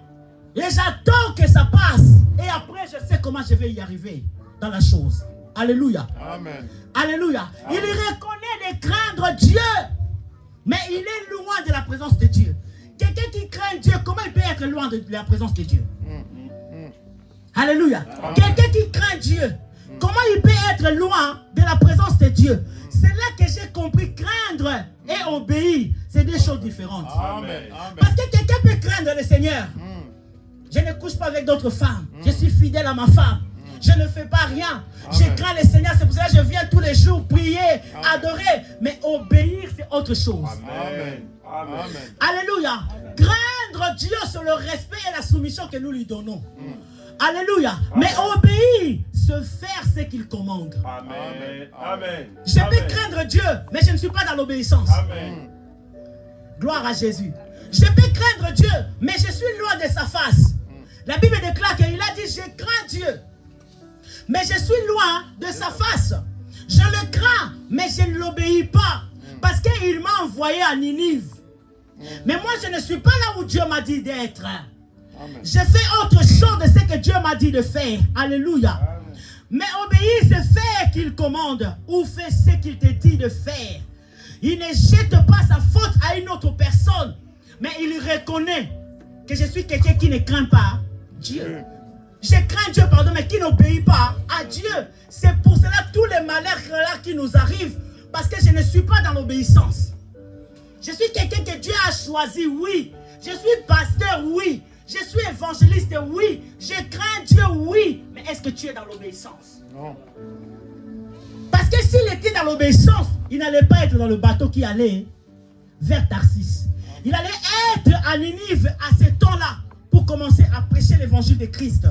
Et j'attends que ça passe. Et après, je sais comment je vais y arriver dans la chose. Alléluia. Amen. Alléluia. Amen. Il reconnaît de craindre Dieu. Mais il est loin de la présence de Dieu. Quelqu'un qui craint Dieu, comment il peut être loin de la présence de Dieu? Alléluia. Quelqu'un qui craint Dieu, comment il peut être loin de la présence de Dieu? C'est là que j'ai compris, craindre et obéir, c'est deux choses différentes. Amen. Parce que quelqu'un peut craindre le Seigneur. Je ne couche pas avec d'autres femmes. Je suis fidèle à ma femme. Je ne fais pas rien. Amen. Je crains le Seigneur. C'est pour ça que je viens tous les jours prier, adorer. Mais obéir, c'est autre chose. Amen. Amen. Alléluia. Amen. Craindre Dieu sur le respect et la soumission que nous lui donnons. Alléluia. Amen. Mais obéir, se faire ce qu'il commande. Amen. Amen. Je peux craindre Dieu, mais je ne suis pas dans l'obéissance. Amen. Gloire à Jésus. Je peux craindre Dieu, mais je suis loin de sa face. La Bible déclare qu'il a dit, je crains Dieu, mais je suis loin de sa face. Je le crains, mais je ne l'obéis pas. Parce qu'il m'a envoyé à Ninive. Mais moi, je ne suis pas là où Dieu m'a dit d'être. Je fais autre chose de ce que Dieu m'a dit de faire. Alléluia. Amen. Mais obéir, c'est faire qu'il commande ou faire ce qu'il te dit de faire. Il ne jette pas sa faute à une autre personne, mais il reconnaît que je suis quelqu'un qui ne craint pas Dieu. Je crains Dieu, pardon, mais qui n'obéit pas à Dieu. C'est pour cela tous les malheurs là qui nous arrivent. Parce que je ne suis pas dans l'obéissance. Je suis quelqu'un que Dieu a choisi, oui. Je suis pasteur, oui. Je suis évangéliste, oui. Je crains Dieu, oui. Mais est-ce que tu es dans l'obéissance? Non. Parce que s'il était dans l'obéissance, il n'allait pas être dans le bateau qui allait vers Tarsis. Il allait être à Ninive à ce temps-là pour commencer à prêcher l'évangile de Christ.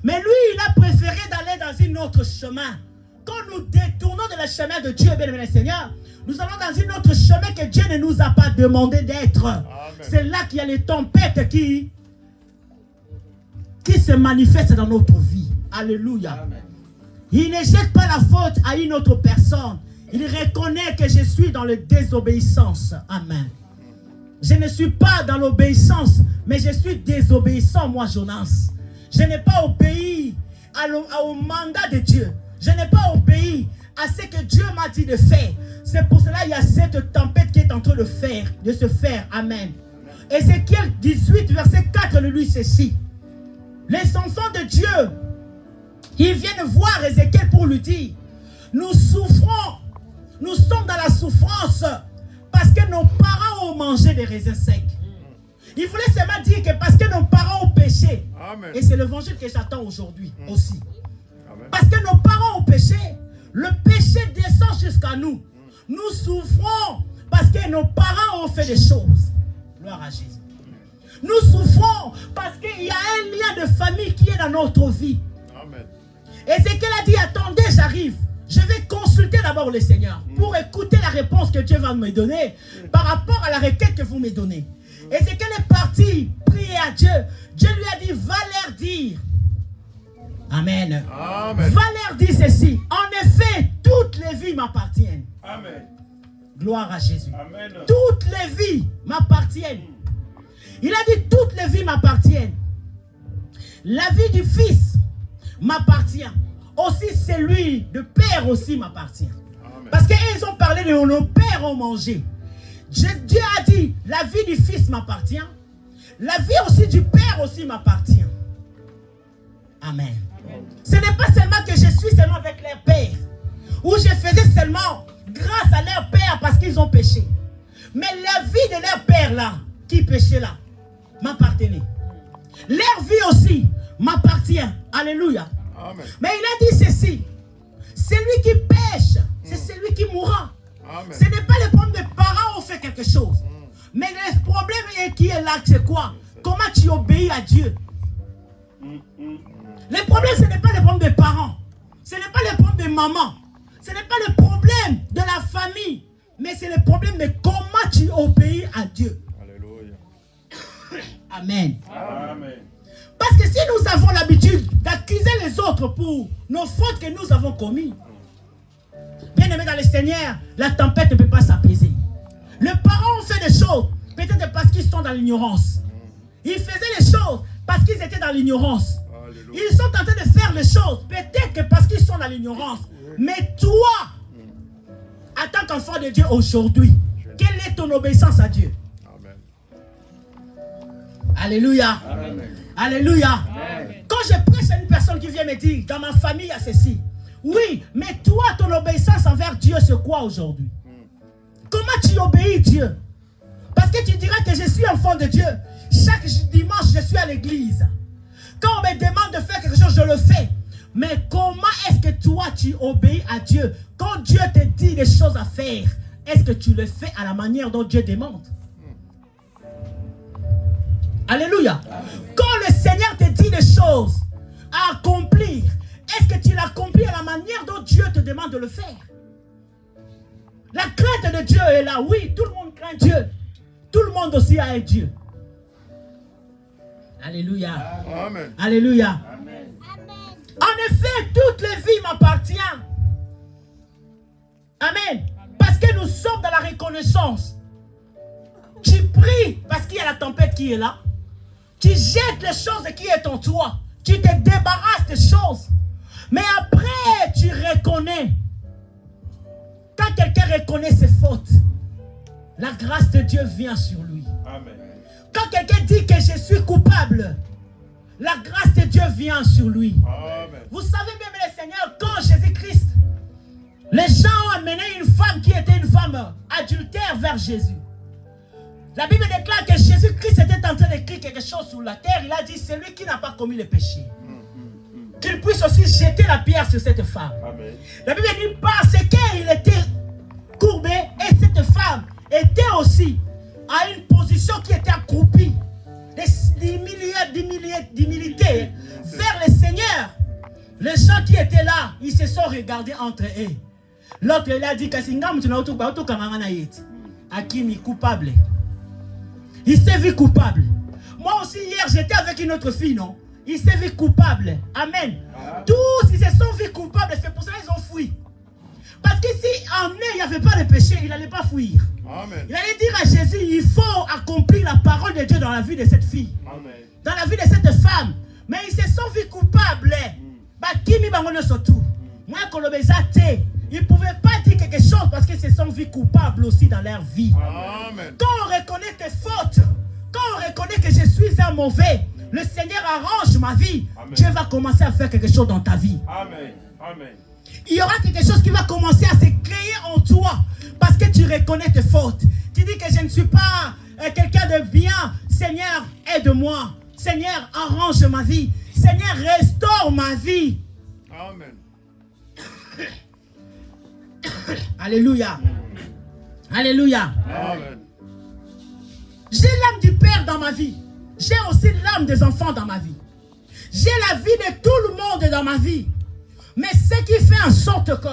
Mais lui, il a préféré d'aller dans un autre chemin. Quand nous détournons de le chemin de Dieu, bien aimé Seigneur, nous allons dans un autre chemin que Dieu ne nous a pas demandé d'être. C'est là qu'il y a les tempêtes qui se manifestent dans notre vie. Alléluia. Amen. Il ne jette pas la faute à une autre personne. Il reconnaît que je suis dans la désobéissance. Amen. Je ne suis pas dans l'obéissance, mais je suis désobéissant, moi, Jonas. Je n'ai pas obéi au mandat de Dieu. Je n'ai pas obéi à ce que Dieu m'a dit de faire. C'est pour cela qu'il y a cette tempête qui est en train de se faire. Amen. Ézéchiel 18, verset 4, lui, ceci. Les enfants de Dieu, ils viennent voir Ézéchiel pour lui dire, nous souffrons, nous sommes dans la souffrance parce que nos parents ont mangé des raisins secs. Il voulait seulement dire que parce que nos parents ont péché. Amen. Et c'est l'évangile que j'attends aujourd'hui aussi. Amen. Parce que nos parents ont péché, le péché descend jusqu'à nous. Nous souffrons parce que nos parents ont fait des choses. Gloire à Jésus. Nous souffrons parce qu'il y a un lien de famille qui est dans notre vie. Amen. Ézéchiel a dit, attendez, j'arrive. Je vais consulter d'abord le Seigneur pour écouter la réponse que Dieu va me donner par rapport à la requête que vous me donnez. Ézéchiel est parti prier à Dieu. Dieu lui a dit, va leur dire. Amen. Amen. Va leur dire ceci. En effet, toutes les vies m'appartiennent. Amen. Gloire à Jésus. Amen. Toutes les vies m'appartiennent. Il a dit, toutes les vies m'appartiennent. La vie du Fils m'appartient. Aussi celui de Père aussi m'appartient. Parce qu'ils ont parlé de nos pères ont mangé. Dieu a dit, la vie du Fils m'appartient. La vie aussi du Père aussi m'appartient. Amen. Ce n'est pas seulement que je suis seulement avec leur Père. Ou je faisais seulement grâce à leur Père parce qu'ils ont péché. Mais la vie de leur Père là, qui péchait là, m'appartenait. Leur vie aussi m'appartient. Alléluia. Amen. Mais il a dit ceci. Celui qui pêche, c'est celui qui mourra. Amen. Ce n'est pas le problème des parents ont fait quelque chose. Mais le problème qui est là, c'est quoi? Comment tu obéis à Dieu? Le problème, ce n'est pas le problème des parents. Ce n'est pas le problème des mamans. Ce n'est pas le problème de la famille. Mais c'est le problème de comment tu obéis à Dieu. Alléluia. Amen. Amen. Parce que si nous avons l'habitude d'accuser les autres pour nos fautes que nous avons commises, bien aimé dans le Seigneur, la tempête ne peut pas s'apaiser. Les parents ont fait des choses, peut-être parce qu'ils sont dans l'ignorance. Ils faisaient les choses parce qu'ils étaient dans l'ignorance. Ils sont en train de faire les choses, peut-être que parce qu'ils sont dans l'ignorance. Mais toi, en tant qu'enfant de Dieu aujourd'hui, quelle est ton obéissance à Dieu? Amen. Alléluia. Amen. Alléluia. Amen. Quand je prêche à une personne qui vient me dire, dans ma famille, il y a ceci. Oui, mais toi, ton obéissance envers Dieu, c'est quoi aujourd'hui? Comment tu obéis Dieu? Parce que tu diras que je suis enfant de Dieu. Chaque dimanche, je suis à l'église. Quand on me demande de faire quelque chose, je le fais. Mais comment est-ce que toi, tu obéis à Dieu? Quand Dieu te dit des choses à faire, est-ce que tu le fais à la manière dont Dieu demande? Alléluia. Quand le Seigneur te dit des choses à accomplir, est-ce que tu l'accomplis à la manière dont Dieu te demande de le faire? La crainte de Dieu est là. Oui, tout le monde craint Dieu. Tout le monde aussi a un Dieu. Alléluia. Amen. Alléluia. Amen. En effet, toutes les vies m'appartiennent. Amen. Parce que nous sommes dans la reconnaissance. Tu pries parce qu'il y a la tempête qui est là. Tu jettes les choses qui est en toi. Tu te débarrasses des choses. Mais après, tu reconnais. Quand quelqu'un reconnaît ses fautes, la grâce de Dieu vient sur lui. Amen. Quand quelqu'un dit que je suis coupable, la grâce de Dieu vient sur lui. Amen. Vous savez bien, mes Seigneurs, quand Jésus-Christ, les gens ont amené une femme qui était une femme adultère vers Jésus. La Bible déclare que Jésus-Christ était en train d'écrire quelque chose sur la terre. Il a dit, c'est lui qui n'a pas commis le péché. Qu'il puisse aussi jeter la pierre sur cette femme. Amen. La Bible dit, parce qu'il était courbé et cette femme était aussi à une position qui était accroupie, d'humilité vers le Seigneur. Les gens qui étaient là, ils se sont regardés entre eux. L'autre, il a dit, Akimi, coupable. Il s'est vu coupable. Moi aussi, hier, j'étais avec une autre fille, non? Il s'est vu coupable. Amen. Tous, ils se sont vus coupables. C'est pour ça qu'ils ont fui. Parce que si en eux, il n'y avait pas de péché, il n'allait pas fuir. Amen. Il allait dire à Jésus, il faut accomplir la parole de Dieu dans la vie de cette fille. Amen. Dans la vie de cette femme. Mais ils se sont vus coupables. Moi, ils ne pouvaient pas dire quelque chose parce qu'ils se sont vus coupables aussi dans leur vie. Amen. Quand on reconnaît tes fautes, quand on reconnaît que je suis un mauvais, le Seigneur arrange ma vie. Amen. Dieu va commencer à faire quelque chose dans ta vie. Amen. Amen. Il y aura quelque chose qui va commencer à se créer en toi parce que tu reconnais tes fautes. Tu dis que je ne suis pas quelqu'un de bien. Seigneur, aide-moi. Seigneur, arrange ma vie. Seigneur, restaure ma vie. Amen. Alléluia. Alléluia. Amen. J'ai l'âme du Père dans ma vie. J'ai aussi l'âme des enfants dans ma vie. J'ai la vie de tout le monde dans ma vie. Mais ce qui fait en sorte que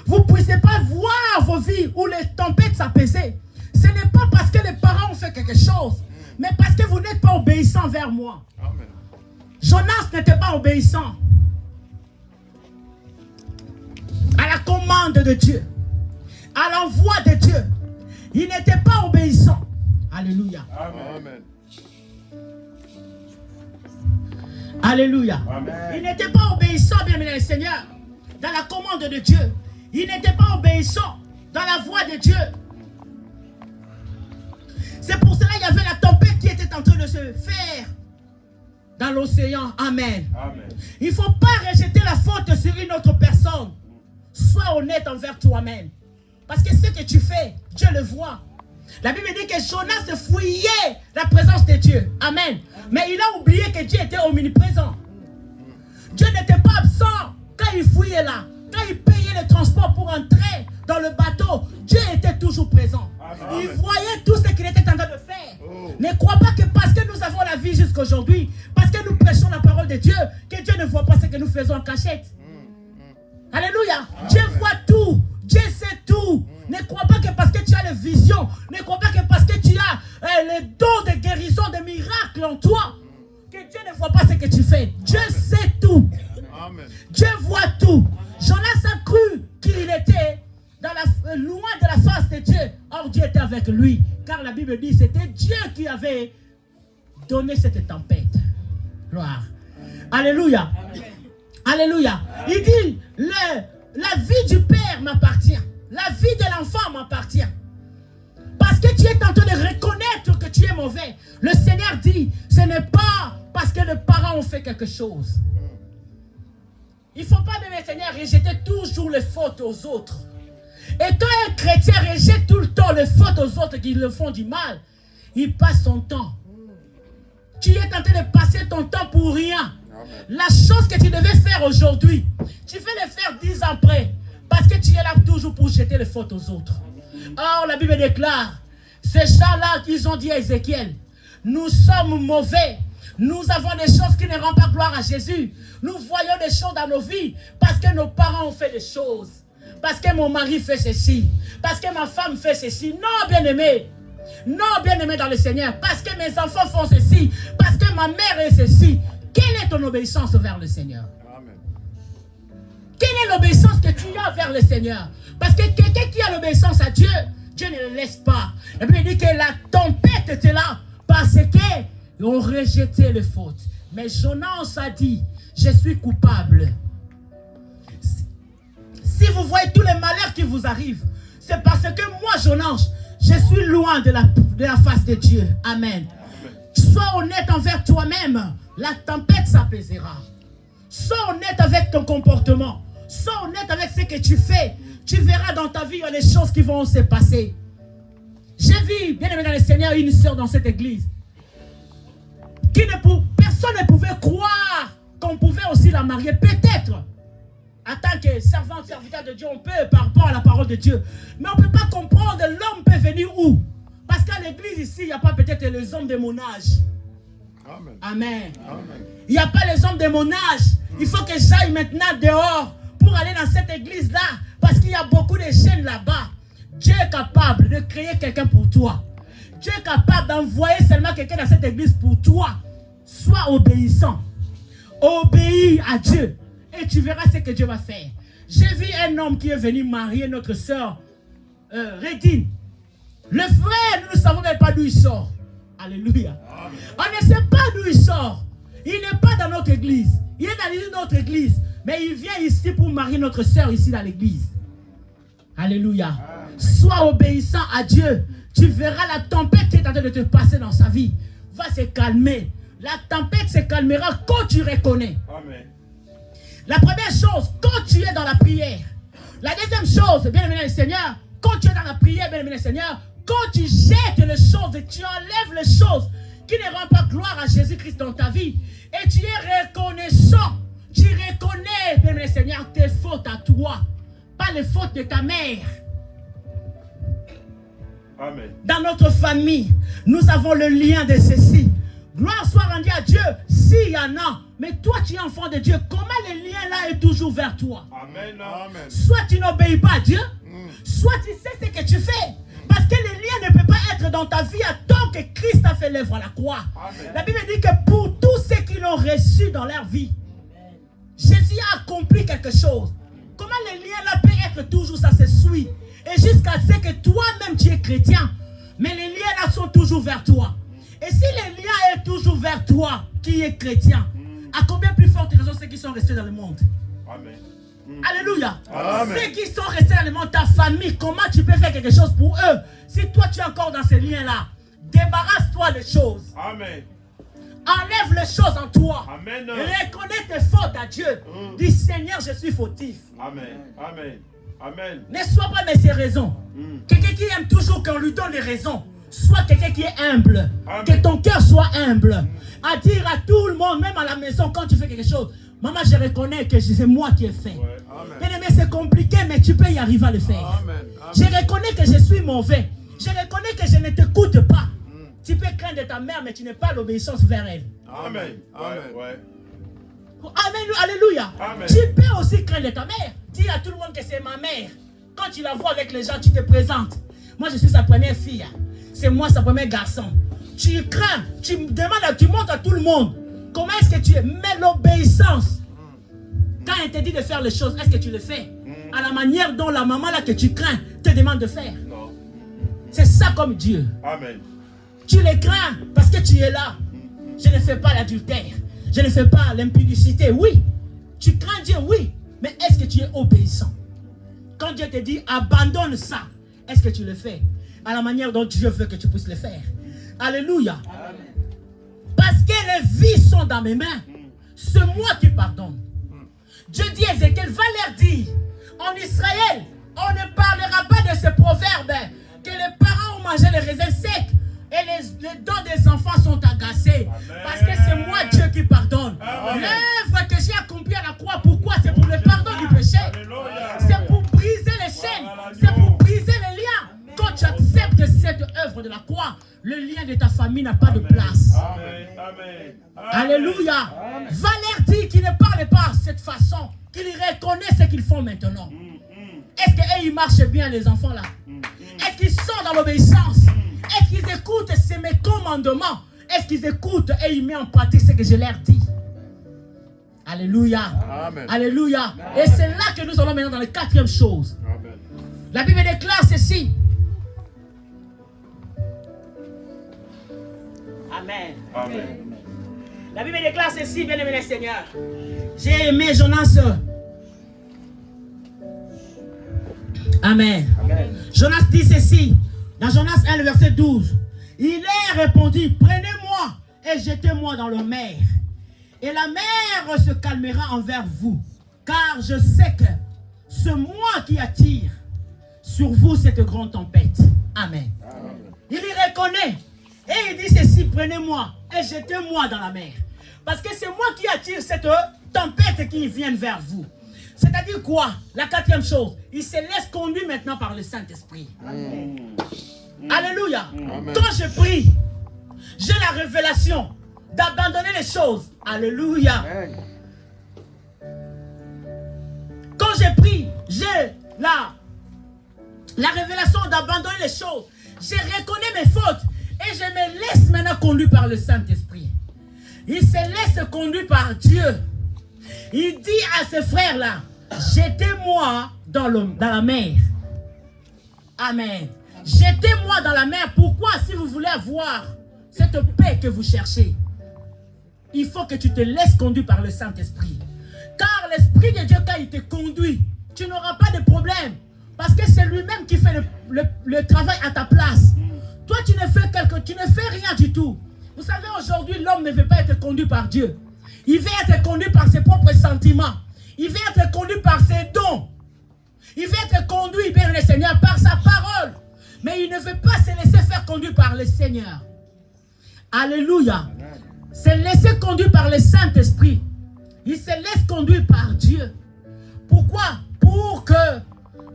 vous ne puissiez pas voir vos vies où les tempêtes s'apaisaient, ce n'est pas parce que les parents ont fait quelque chose, mais parce que vous n'êtes pas obéissant vers moi. Amen. Jonas n'était pas obéissant à la commande de Dieu, à l'envoi de Dieu. Il n'était pas obéissant. Alléluia. Amen. Alléluia. Amen. Il n'était pas obéissant, bien-aimé le Seigneur, dans la commande de Dieu. Il n'était pas obéissant dans la voix de Dieu. C'est pour cela qu'il y avait la tempête qui était en train de se faire dans l'océan. Amen. Amen. Il ne faut pas rejeter la faute sur une autre personne. Sois honnête envers toi-même. Parce que ce que tu fais, Dieu le voit. La Bible dit que Jonas fuyait la présence de Dieu. Amen. Mais il a oublié que Dieu était omniprésent. Dieu n'était pas absent quand il fuyait là. Quand il payait le transport pour entrer dans le bateau, Dieu était toujours présent. Amen. Il voyait tout ce qu'il était en train de faire. Oh. Ne crois pas que parce que nous avons la vie jusqu'à aujourd'hui, parce que nous prêchons la parole de Dieu, que Dieu ne voit pas ce que nous faisons en cachette. Alléluia. Dieu voit tout. Dieu sait tout. Ne crois pas que parce que tu as les visions, ne crois pas que parce que tu as les dons de guérison, de miracles en toi, que Dieu ne voit pas ce que tu fais. Dieu sait tout. Amen. Dieu voit tout. Jonas a cru qu'il était loin de la face de Dieu. Or Dieu était avec lui. Car la Bible dit que c'était Dieu qui avait donné cette tempête. Gloire. Alléluia. Alléluia. Il dit, la vie du Père m'appartient. La vie de l'enfant m'appartient. Parce que tu es en train de reconnaître que tu es mauvais. Le Seigneur dit, ce n'est pas parce que les parents ont fait quelque chose. Il ne faut pas, même Seigneur, rejeter toujours les fautes aux autres. Et quand un chrétien rejette tout le temps les fautes aux autres qui le font du mal, il passe son temps. Tu es en train de passer ton temps pour rien. La chose que tu devais faire aujourd'hui, tu fais le faire 10 ans après. Parce que tu es là toujours pour jeter les fautes aux autres. Or, la Bible déclare, ces gens-là, ils ont dit à Ézéchiel, nous sommes mauvais. Nous avons des choses qui ne rendent pas gloire à Jésus. Nous voyons des choses dans nos vies parce que nos parents ont fait des choses. Parce que mon mari fait ceci. Parce que ma femme fait ceci. Non, bien-aimé. Non, bien-aimé dans le Seigneur. Parce que mes enfants font ceci. Parce que ma mère est ceci. Quelle est ton obéissance vers le Seigneur? Amen. Quelle est l'obéissance que tu as vers le Seigneur? Parce que quelqu'un qui a l'obéissance à Dieu, Dieu ne le laisse pas. La Bible dit que la tempête était là parce qu'ils ont rejeté les fautes. Mais Jonas a dit, je suis coupable. Si vous voyez tous les malheurs qui vous arrivent, c'est parce que moi, Jonas, je suis loin de la face de Dieu. Amen. Sois honnête envers toi-même. la tempête s'apaisera. Sois honnête avec ton comportement. Sois honnête avec ce que tu fais. Tu verras dans ta vie, il y a des choses qui vont se passer. J'ai vu, bien aimé dans le Seigneur, une sœur dans cette église. Personne ne pouvait croire qu'on pouvait aussi la marier. Peut-être, en tant que servante, serviteur de Dieu, on peut par rapport à la parole de Dieu. Mais on ne peut pas comprendre l'homme peut venir où. Parce qu'à l'église ici, il n'y a pas peut-être les hommes de mon âge. Amen. Amen. Amen. Il n'y a pas les hommes de mon âge. Il faut que j'aille maintenant dehors pour aller dans cette église-là. Parce qu'il y a beaucoup de chaînes là-bas. Dieu est capable de créer quelqu'un pour toi. Dieu est capable d'envoyer seulement quelqu'un dans cette église pour toi. Sois obéissant. Obéis à Dieu. Et tu verras ce que Dieu va faire. J'ai vu un homme qui est venu marier notre soeur Redine. Le frère, nous ne savons même pas d'où il sort. Alléluia. Amen. On ne sait pas d'où il sort. Il n'est pas dans notre église. Il est dans une autre église. Mais il vient ici pour marier notre soeur ici dans l'église. Alléluia. Amen. Sois obéissant à Dieu. Tu verras la tempête qui est en train de te passer dans sa vie. Va se calmer. La tempête se calmera quand tu reconnais. Amen. La première chose, quand tu es dans la prière. La deuxième chose, bien aimé le Seigneur, quand tu es dans la prière, bien aimé le Seigneur, quand tu jettes les choses et tu enlèves les choses qui ne rendent pas gloire à Jésus-Christ dans ta vie, et tu es reconnaissant, tu reconnais, bien aimé le Seigneur, tes fautes à toi, pas les fautes de ta mère. Amen. Dans notre famille, nous avons le lien de ceci. Gloire soit rendue à Dieu, s'il y en a. Mais toi, tu es enfant de Dieu. Comment le lien là est toujours vers toi? Amen. Amen. Soit tu n'obéis pas à Dieu, soit tu sais ce que tu fais. Parce que le lien ne peut pas être dans ta vie tant que Christ a fait l'œuvre à la croix. Amen. La Bible dit que pour tous ceux qui l'ont reçu dans leur vie, Jésus a accompli quelque chose. Comment le lien là peut être toujours, ça se suit. Et jusqu'à ce que toi-même tu es chrétien. Mais les liens là sont toujours vers toi. Et si le lien est toujours vers toi, qui est chrétien, à combien plus forte raison ceux qui sont restés dans le monde? Amen. Alléluia. Amen. Ceux qui sont restés dans le monde, ta famille, comment tu peux faire quelque chose pour eux? Si toi tu es encore dans ces liens-là, débarrasse-toi des choses. Amen. Enlève les choses en toi. Amen. Reconnais tes fautes à Dieu. Dis Seigneur, je suis fautif. Amen. Amen. Amen. Ne sois pas de ces raisons. Quelqu'un qui aime toujours qu'on lui donne les raisons. Sois quelqu'un qui est humble. Amen. Que ton cœur soit humble. À dire à tout le monde, même à la maison, quand tu fais quelque chose, maman, je reconnais que c'est moi qui ai fait. Ouais. Bien aimé, c'est compliqué, mais tu peux y arriver à le faire. Amen. Amen. Je reconnais que je suis mauvais. Je reconnais que je ne t'écoute pas. Tu peux craindre ta mère, mais tu n'as pas l'obéissance vers elle. Amen. Amen. Ouais. Amen. Alléluia. Amen. Tu peux aussi craindre ta mère. Dis à tout le monde que c'est ma mère. Quand tu la vois avec les gens, tu te présentes. Moi, je suis sa première fille. C'est moi sa première garçon. Tu crains, tu demandes, tu montres à tout le monde. Comment est-ce que tu es? Mais l'obéissance. Quand elle te dit de faire les choses, est-ce que tu le fais? À la manière dont la maman là que tu crains te demande de faire. Non. C'est ça comme Dieu. Amen. Tu les crains parce que tu es là. Je ne fais pas l'adultère. Je ne fais pas l'impudicité. Oui. Tu crains Dieu, oui. Mais est-ce que tu es obéissant? Quand Dieu te dit abandonne ça, est-ce que tu le fais? À la manière dont Dieu veut que tu puisses le faire. Alléluia. Amen. Parce que les vies sont dans mes mains. C'est moi qui pardonne. Dieu dit à Ézéchiel, va leur dire, en Israël, on ne parlera pas de ce proverbe que les parents ont mangé les raisins secs et les dents des enfants sont agacés. Amen. Parce que c'est moi Dieu qui pardonne. L'œuvre que j'ai accomplie à la croix, pourquoi? C'est pour le pardon du péché. C'est pour briser les chaînes. C'est pour briser les liens. Quand tu acceptes cette œuvre de la croix, le lien de ta famille n'a pas de place. Amen. Amen. Alléluia. Amen. Va leur dire qu'ils ne parlent pas de cette façon, qu'ils reconnaissent ce qu'ils font maintenant. Est-ce qu'ils marchent bien, les enfants là? Est-ce qu'ils sont dans l'obéissance? Est-ce qu'ils écoutent mes commandements? Est-ce qu'ils écoutent et ils mettent en pratique ce que je leur dis? Alléluia. Amen. Alléluia. Amen. Et c'est là que nous allons maintenant dans la quatrième chose. Amen. La Bible déclare ceci. Amen. Amen. La Bible déclare ceci, bien-aimé le Seigneur. J'ai aimé Jonas. Amen. Amen. Jonas dit ceci, dans Jonas 1, le verset 12. Il est répondu, prenez-moi et jetez-moi dans la mer. Et la mer se calmera envers vous. Car je sais que c'est moi qui attire sur vous cette grande tempête. Amen. Amen. Il y reconnaît. Et il dit ceci, prenez-moi et jetez-moi dans la mer. Parce que c'est moi qui attire cette tempête qui vient vers vous. C'est-à-dire quoi? La quatrième chose, il se laisse conduire maintenant par le Saint-Esprit. Alléluia. Amen. Quand je prie, j'ai la révélation d'abandonner les choses. Alléluia. Amen. Quand je prie, j'ai la révélation d'abandonner les choses. Je reconnais mes fautes et je me laisse maintenant conduire par le Saint-Esprit. Il se laisse conduire par Dieu. Il dit à ses frères-là, jetez-moi dans la mer. Amen. Jetez-moi dans la mer. Pourquoi? Si vous voulez avoir cette paix que vous cherchez, il faut que tu te laisses conduire par le Saint-Esprit. Car l'Esprit de Dieu, quand il te conduit, tu n'auras pas de problème. Parce que c'est lui-même qui fait le travail à ta place. Toi, tu ne fais rien du tout. Vous savez, aujourd'hui, l'homme ne veut pas être conduit par Dieu. Il veut être conduit par ses propres sentiments. Il veut être conduit par ses dons. Il veut être conduit, bien le Seigneur, par sa parole. Mais il ne veut pas se laisser faire conduire par le Seigneur. Alléluia. Se laisser conduire par le Saint-Esprit. Il se laisse conduire par Dieu. Pourquoi? Pour que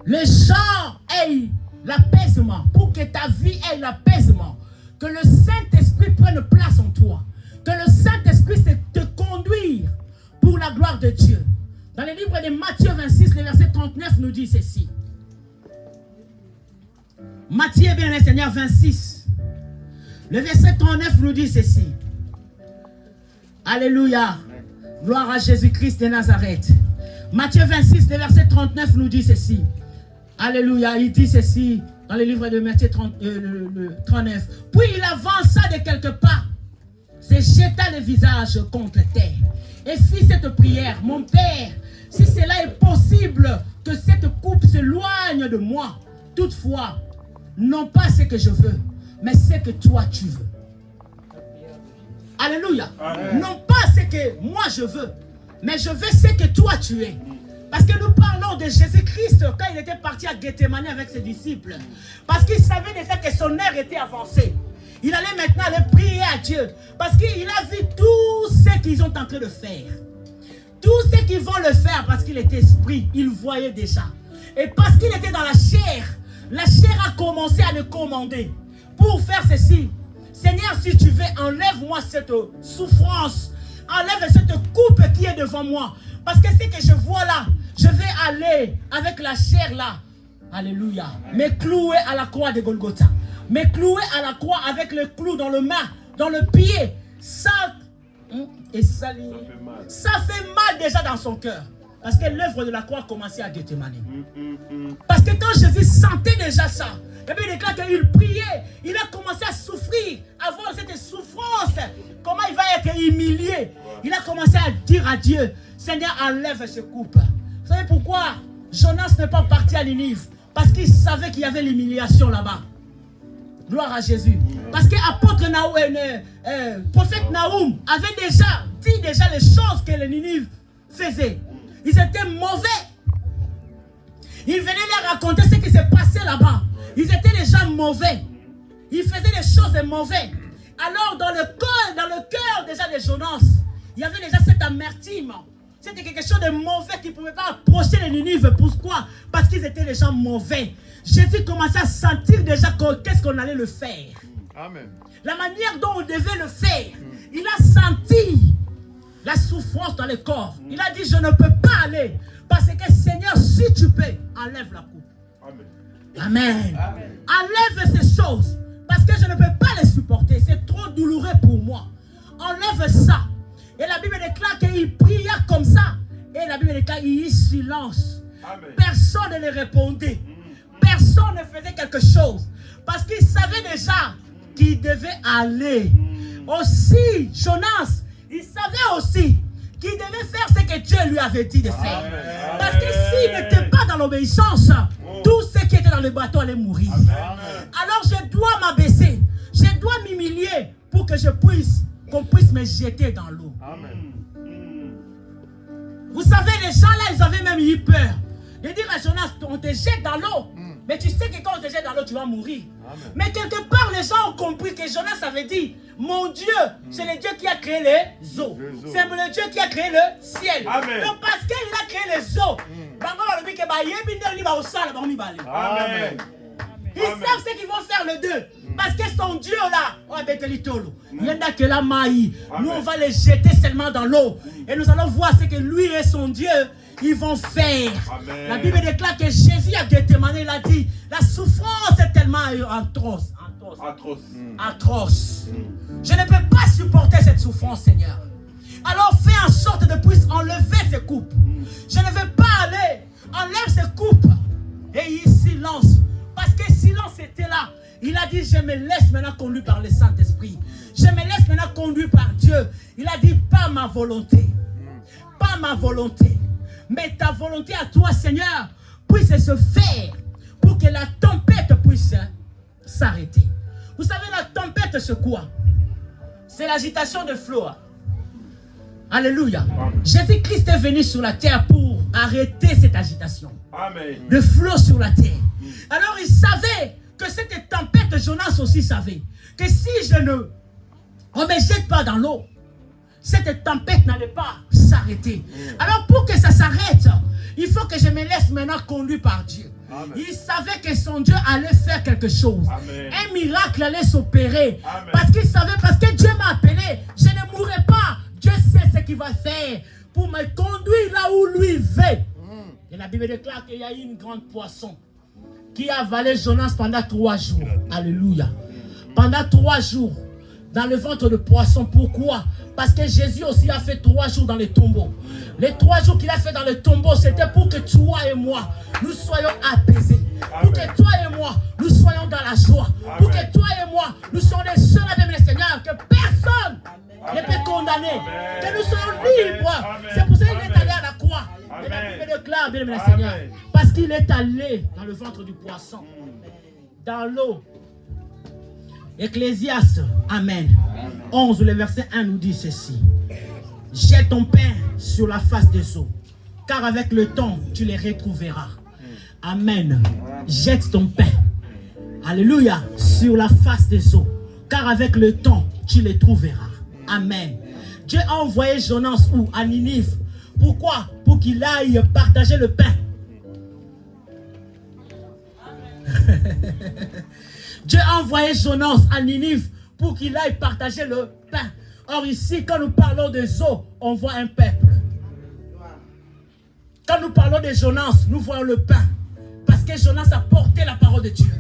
les gens aient l'apaisement. Pour que ta vie ait l'apaisement. Que le Saint-Esprit prenne place en toi. Que le Saint-Esprit te conduise pour la gloire de Dieu. Dans le livre de Matthieu 26, le verset 39 nous dit ceci. Matthieu, bien le Seigneur, 26. Le verset 39 nous dit ceci. Alléluia. Gloire à Jésus-Christ de Nazareth. Matthieu 26, le verset 39 nous dit ceci. Alléluia. Il dit ceci dans le livre de Matthieu 39. Puis il avança de quelques pas, se jeta le visage contre terre et fit cette prière. Mon Père, si cela est possible, que cette coupe s'éloigne de moi. Toutefois, non pas ce que je veux, mais ce que toi tu veux. Alléluia. Amen. Non pas ce que moi je veux, mais je veux ce que toi tu es. Parce que nous parlons de Jésus-Christ quand il était parti à Gethsémani avec ses disciples. Parce qu'il savait déjà que son heure était avancée. Il allait maintenant aller prier à Dieu. Parce qu'il a vu tout ce qu'ils sont en train de faire. Tout ce qu'ils vont le faire parce qu'il était esprit. Il voyait déjà. Et parce qu'il était dans la chair a commencé à le commander. Pour faire ceci. Seigneur, si tu veux, enlève-moi cette souffrance. Enlève cette coupe qui est devant moi. Parce que ce que je vois là, je vais aller avec la chair là. Alléluia. Me clouer à la croix de Golgotha. Me clouer à la croix avec le clou dans le main, dans le pied. Ça fait mal déjà dans son cœur. Parce que l'œuvre de la croix a commencé à Gethsémani. Parce que quand Jésus sentait déjà ça, et puis il déclare qu'il priait, il a commencé à souffrir, à voir cette souffrance, comment il va être humilié. Il a commencé à dire à Dieu, Seigneur, enlève ce coupe. Vous savez pourquoi Jonas n'est pas parti à Ninive? Parce qu'il savait qu'il y avait l'humiliation là-bas. Gloire à Jésus. Parce que l'apôtre prophète Naoum avait déjà dit les choses que les Ninive faisaient. Ils étaient mauvais. Il venait leur raconter ce qui s'est passé là-bas. Ils étaient des gens mauvais. Ils faisaient des choses mauvaises. Alors dans le cœur déjà de Jonas, il y avait déjà cette amertume. C'était quelque chose de mauvais qui ne pouvait pas approcher les Ninive. Pourquoi? Parce qu'ils étaient des gens mauvais. Jésus commençait à sentir déjà qu'est-ce qu'on allait le faire. Amen. La manière dont on devait le faire. Il a senti la souffrance dans le corps. Il a dit, je ne peux pas aller. Parce que Seigneur, si tu peux, enlève la coupe. Amen. Amen. Amen. Enlève ces choses. Parce que je ne peux pas les supporter. C'est trop douloureux pour moi. Enlève ça. Et la Bible déclare qu'il pria comme ça. Et la Bible déclare qu'il y eut silence. Amen. Personne ne le répondait. Personne ne faisait quelque chose. Parce qu'il savait déjà qu'il devait aller. Aussi, Jonas, il savait aussi qu'il devait faire ce que Dieu lui avait dit de faire. Amen. Parce que s'il n'était pas dans l'obéissance, tous ceux qui étaient dans le bateau allaient mourir. Amen. Alors je dois m'abaisser. Je dois m'humilier pour que qu'on puisse me jeter dans l'eau. Vous savez, les gens là, ils avaient même eu peur. De dire à Jonas, on te jette dans l'eau. Mais tu sais que quand on te jette dans l'eau, tu vas mourir. Amen. Mais quelque part, les gens ont compris que Jonas avait dit, mon Dieu, c'est le Dieu qui a créé les eaux. C'est le Dieu qui a créé le ciel. Amen. Donc parce qu'il a créé les eaux, Amen. Ils savent ce qu'ils vont faire les deux. Parce que son Dieu là, nous on va les jeter seulement dans l'eau. Et nous allons voir ce que lui et son Dieu, ils vont faire. Amen. La Bible déclare que Jésus a Gethsemane, il a dit, la souffrance est tellement atroce. Atroce. Je ne peux pas supporter cette souffrance, Seigneur. Alors fais en sorte de puisse enlever ces coupes. Je ne veux pas aller. Enlève ces coupes. Et il silence. Parce que silence était là. Il a dit, je me laisse maintenant conduire par le Saint-Esprit. Je me laisse maintenant conduire par Dieu. Il a dit, pas ma volonté. Pas ma volonté. Mais ta volonté à toi, Seigneur, puisse se faire pour que la tempête puisse s'arrêter. Vous savez, la tempête, c'est quoi? C'est l'agitation de flot. Alléluia. Jésus-Christ est venu sur la terre pour arrêter cette agitation. Amen. De flot sur la terre. Alors, il savait que cette tempête, Jonas aussi savait que si on ne me jette pas dans l'eau, cette tempête n'allait pas s'arrêter. Alors pour que ça s'arrête, il faut que je me laisse maintenant conduire par Dieu. Amen. Il savait que son Dieu allait faire quelque chose. Amen. Un miracle allait s'opérer. Parce qu'il savait, parce que Dieu m'a appelé, je ne mourrai pas. Dieu sait ce qu'il va faire pour me conduire là où lui veut. Et la Bible déclare qu'il y a eu une grande poisson qui a avalé Jonas pendant 3 jours. Alléluia. Pendant 3 jours. Dans le ventre de poisson. Pourquoi? Parce que Jésus aussi a fait 3 jours dans le tombeau. Les 3 jours qu'il a fait dans le tombeau, c'était pour que toi et moi, nous soyons apaisés. Pour que toi et moi, nous soyons dans la joie. Pour que toi et moi, nous soyons les seuls avec le Seigneur. Que personne ne peut condamner. Que nous soyons libres. C'est pour ça qu'il est allé à la croix. Et la Bible déclare, bien le Seigneur. Parce qu'il est allé dans le ventre du poisson. Dans l'eau. Ecclésiaste, Amen. 11, le verset 1 nous dit ceci. Jette ton pain sur la face des eaux, car avec le temps, tu les retrouveras. Amen. Jette ton pain. Alléluia. Sur la face des eaux, car avec le temps, tu les trouveras. Amen. Dieu a envoyé Jonas où? À Ninive. Pourquoi? Pour qu'il aille partager le pain. Dieu a envoyé Jonas à Ninive pour qu'il aille partager le pain. Or ici, quand nous parlons des eaux, on voit un peuple. Quand nous parlons de Jonas, nous voyons le pain. Parce que Jonas a porté la parole de Dieu.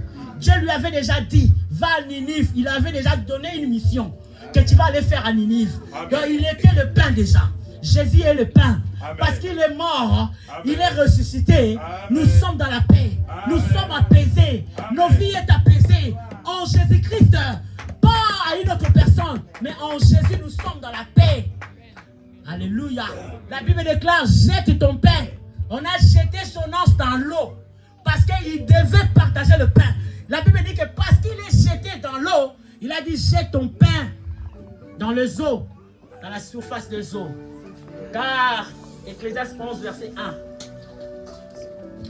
Dieu lui avait déjà dit, va à Ninive. Il avait déjà donné une mission que tu vas aller faire à Ninive. Donc il était le pain déjà. Jésus est le pain. Amen. Parce qu'il est mort, amen. Il est ressuscité. Amen. Nous sommes dans la paix. Amen. Nous sommes apaisés. Amen. Nos vies sont apaisées. En Jésus-Christ, pas à une autre personne, mais en Jésus, nous sommes dans la paix. Alléluia. La Bible déclare, jette ton pain. On a jeté Jonas dans l'eau parce qu'il devait partager le pain. La Bible dit que parce qu'il est jeté dans l'eau, il a dit, jette ton pain dans les eaux, dans la surface des eaux. Car, Ecclésiaste 11, verset 1.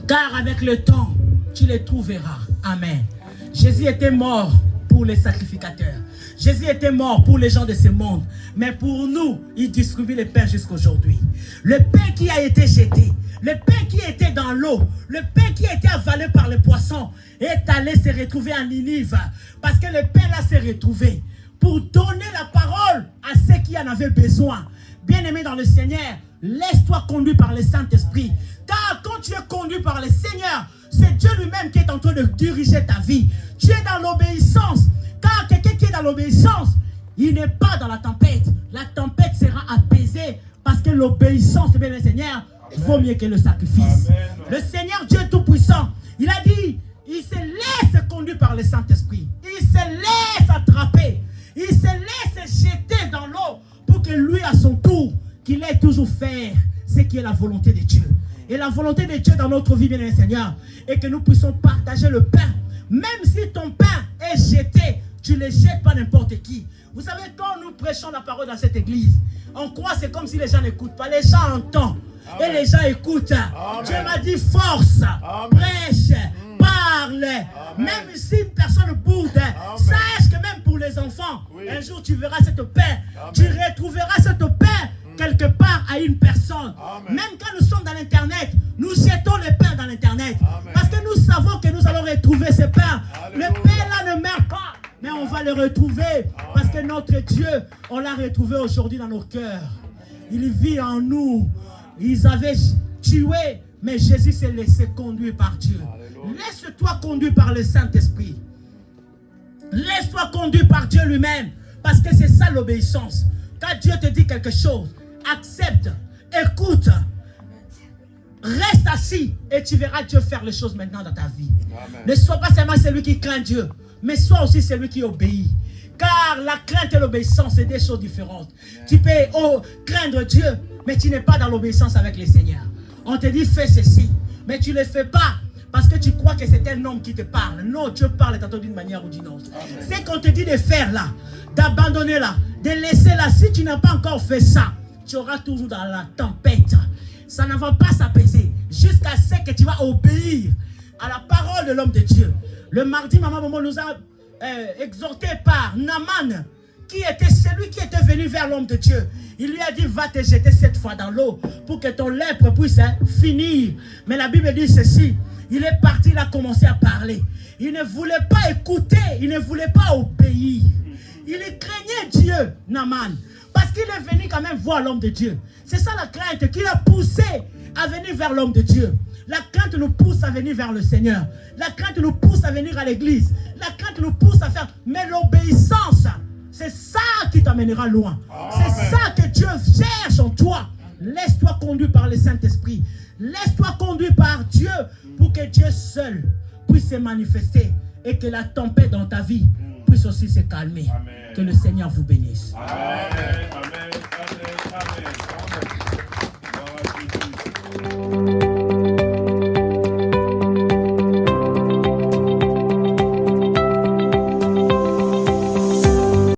Car avec le temps, tu les trouveras. Amen. Jésus était mort pour les sacrificateurs. Jésus était mort pour les gens de ce monde. Mais pour nous, il distribue le pain jusqu'à aujourd'hui. Le pain qui a été jeté, le pain qui était dans l'eau, le pain qui a été avalé par les poissons, est allé se retrouver à Ninive. Parce que le pain là s'est retrouvé pour donner la parole à ceux qui en avaient besoin. Bien-aimé dans le Seigneur, laisse-toi conduire par le Saint-Esprit. Car quand tu es conduit par le Seigneur, c'est Dieu lui-même qui est en train de diriger ta vie. Tu es dans l'obéissance. Car quelqu'un qui est dans l'obéissance, il n'est pas dans la tempête. La tempête sera apaisée parce que l'obéissance, bien le Seigneur, vaut mieux que le sacrifice. Amen. Le Seigneur Dieu Tout-Puissant, il a dit, il se laisse conduire par le Saint-Esprit. Il se laisse attraper. Il se laisse jeter dans l'eau pour que lui, à son tour, qu'il ait toujours faire ce qui est la volonté de Dieu. Et la volonté de Dieu dans notre vie, bien le Seigneur, est que nous puissions partager le pain. Même si ton pain est jeté, tu ne le jettes pas n'importe qui. Vous savez, quand nous prêchons la parole dans cette église, on croit c'est comme si les gens n'écoutent pas. Les gens entendent. Amen. Et les gens écoutent. Amen. Dieu m'a dit force, amen. Prêche, parle. Amen. Même si une personne boude, sache que même pour les enfants, oui. Un jour tu verras cette paix. Amen. Tu retrouveras cette paix quelque part à une personne. Amen. Même quand nous sommes dans l'internet, nous jetons le pain dans l'internet. Parce que nous savons que nous allons retrouver ce pain. Alléluia. Le pain là ne meurt pas. Mais on va le retrouver parce que notre Dieu, on l'a retrouvé aujourd'hui dans nos cœurs. Il vit en nous. Ils avaient tué, mais Jésus s'est laissé conduire par Dieu. Laisse-toi conduire par le Saint-Esprit. Laisse-toi conduire par Dieu lui-même. Parce que c'est ça l'obéissance. Quand Dieu te dit quelque chose, accepte, écoute, reste assis et tu verras Dieu faire les choses maintenant dans ta vie. Amen. Ne sois pas seulement celui qui craint Dieu, mais sois aussi celui qui obéit. Car la crainte et l'obéissance, c'est des choses différentes. Amen. Tu peux craindre Dieu, mais tu n'es pas dans l'obéissance avec le Seigneur. On te dit fais ceci, mais tu ne le fais pas parce que tu crois que c'est un homme qui te parle. Non, Dieu parle tantôt d'une manière ou d'une autre. C'est qu'on te dit de faire là, d'abandonner là, de laisser là. Si tu n'as pas encore fait ça, tu auras toujours dans la tempête. Ça ne va pas s'apaiser jusqu'à ce que tu vas obéir à la parole de l'homme de Dieu. Le mardi, Maman Momo nous a exhorté par Naaman, qui était celui qui était venu vers l'homme de Dieu. Il lui a dit, va te jeter 7 fois dans l'eau pour que ton lèpre puisse finir. Mais la Bible dit ceci, il est parti, il a commencé à parler. Il ne voulait pas écouter, il ne voulait pas obéir. Il craignait Dieu, Naaman, parce qu'il est venu quand même voir l'homme de Dieu. C'est ça la crainte qui l'a poussé à venir vers l'homme de Dieu. La crainte nous pousse à venir vers le Seigneur. La crainte nous pousse à venir à l'église. La crainte nous pousse à faire. Mais l'obéissance, c'est ça qui t'amènera loin. C'est ça que Dieu cherche en toi. Laisse-toi conduire par le Saint-Esprit. Laisse-toi conduire par Dieu pour que Dieu seul puisse se manifester et que la tempête dans ta vie puisse aussi se calmer. Amen. Que le Seigneur vous bénisse. Amen. Amen. Amen. Amen.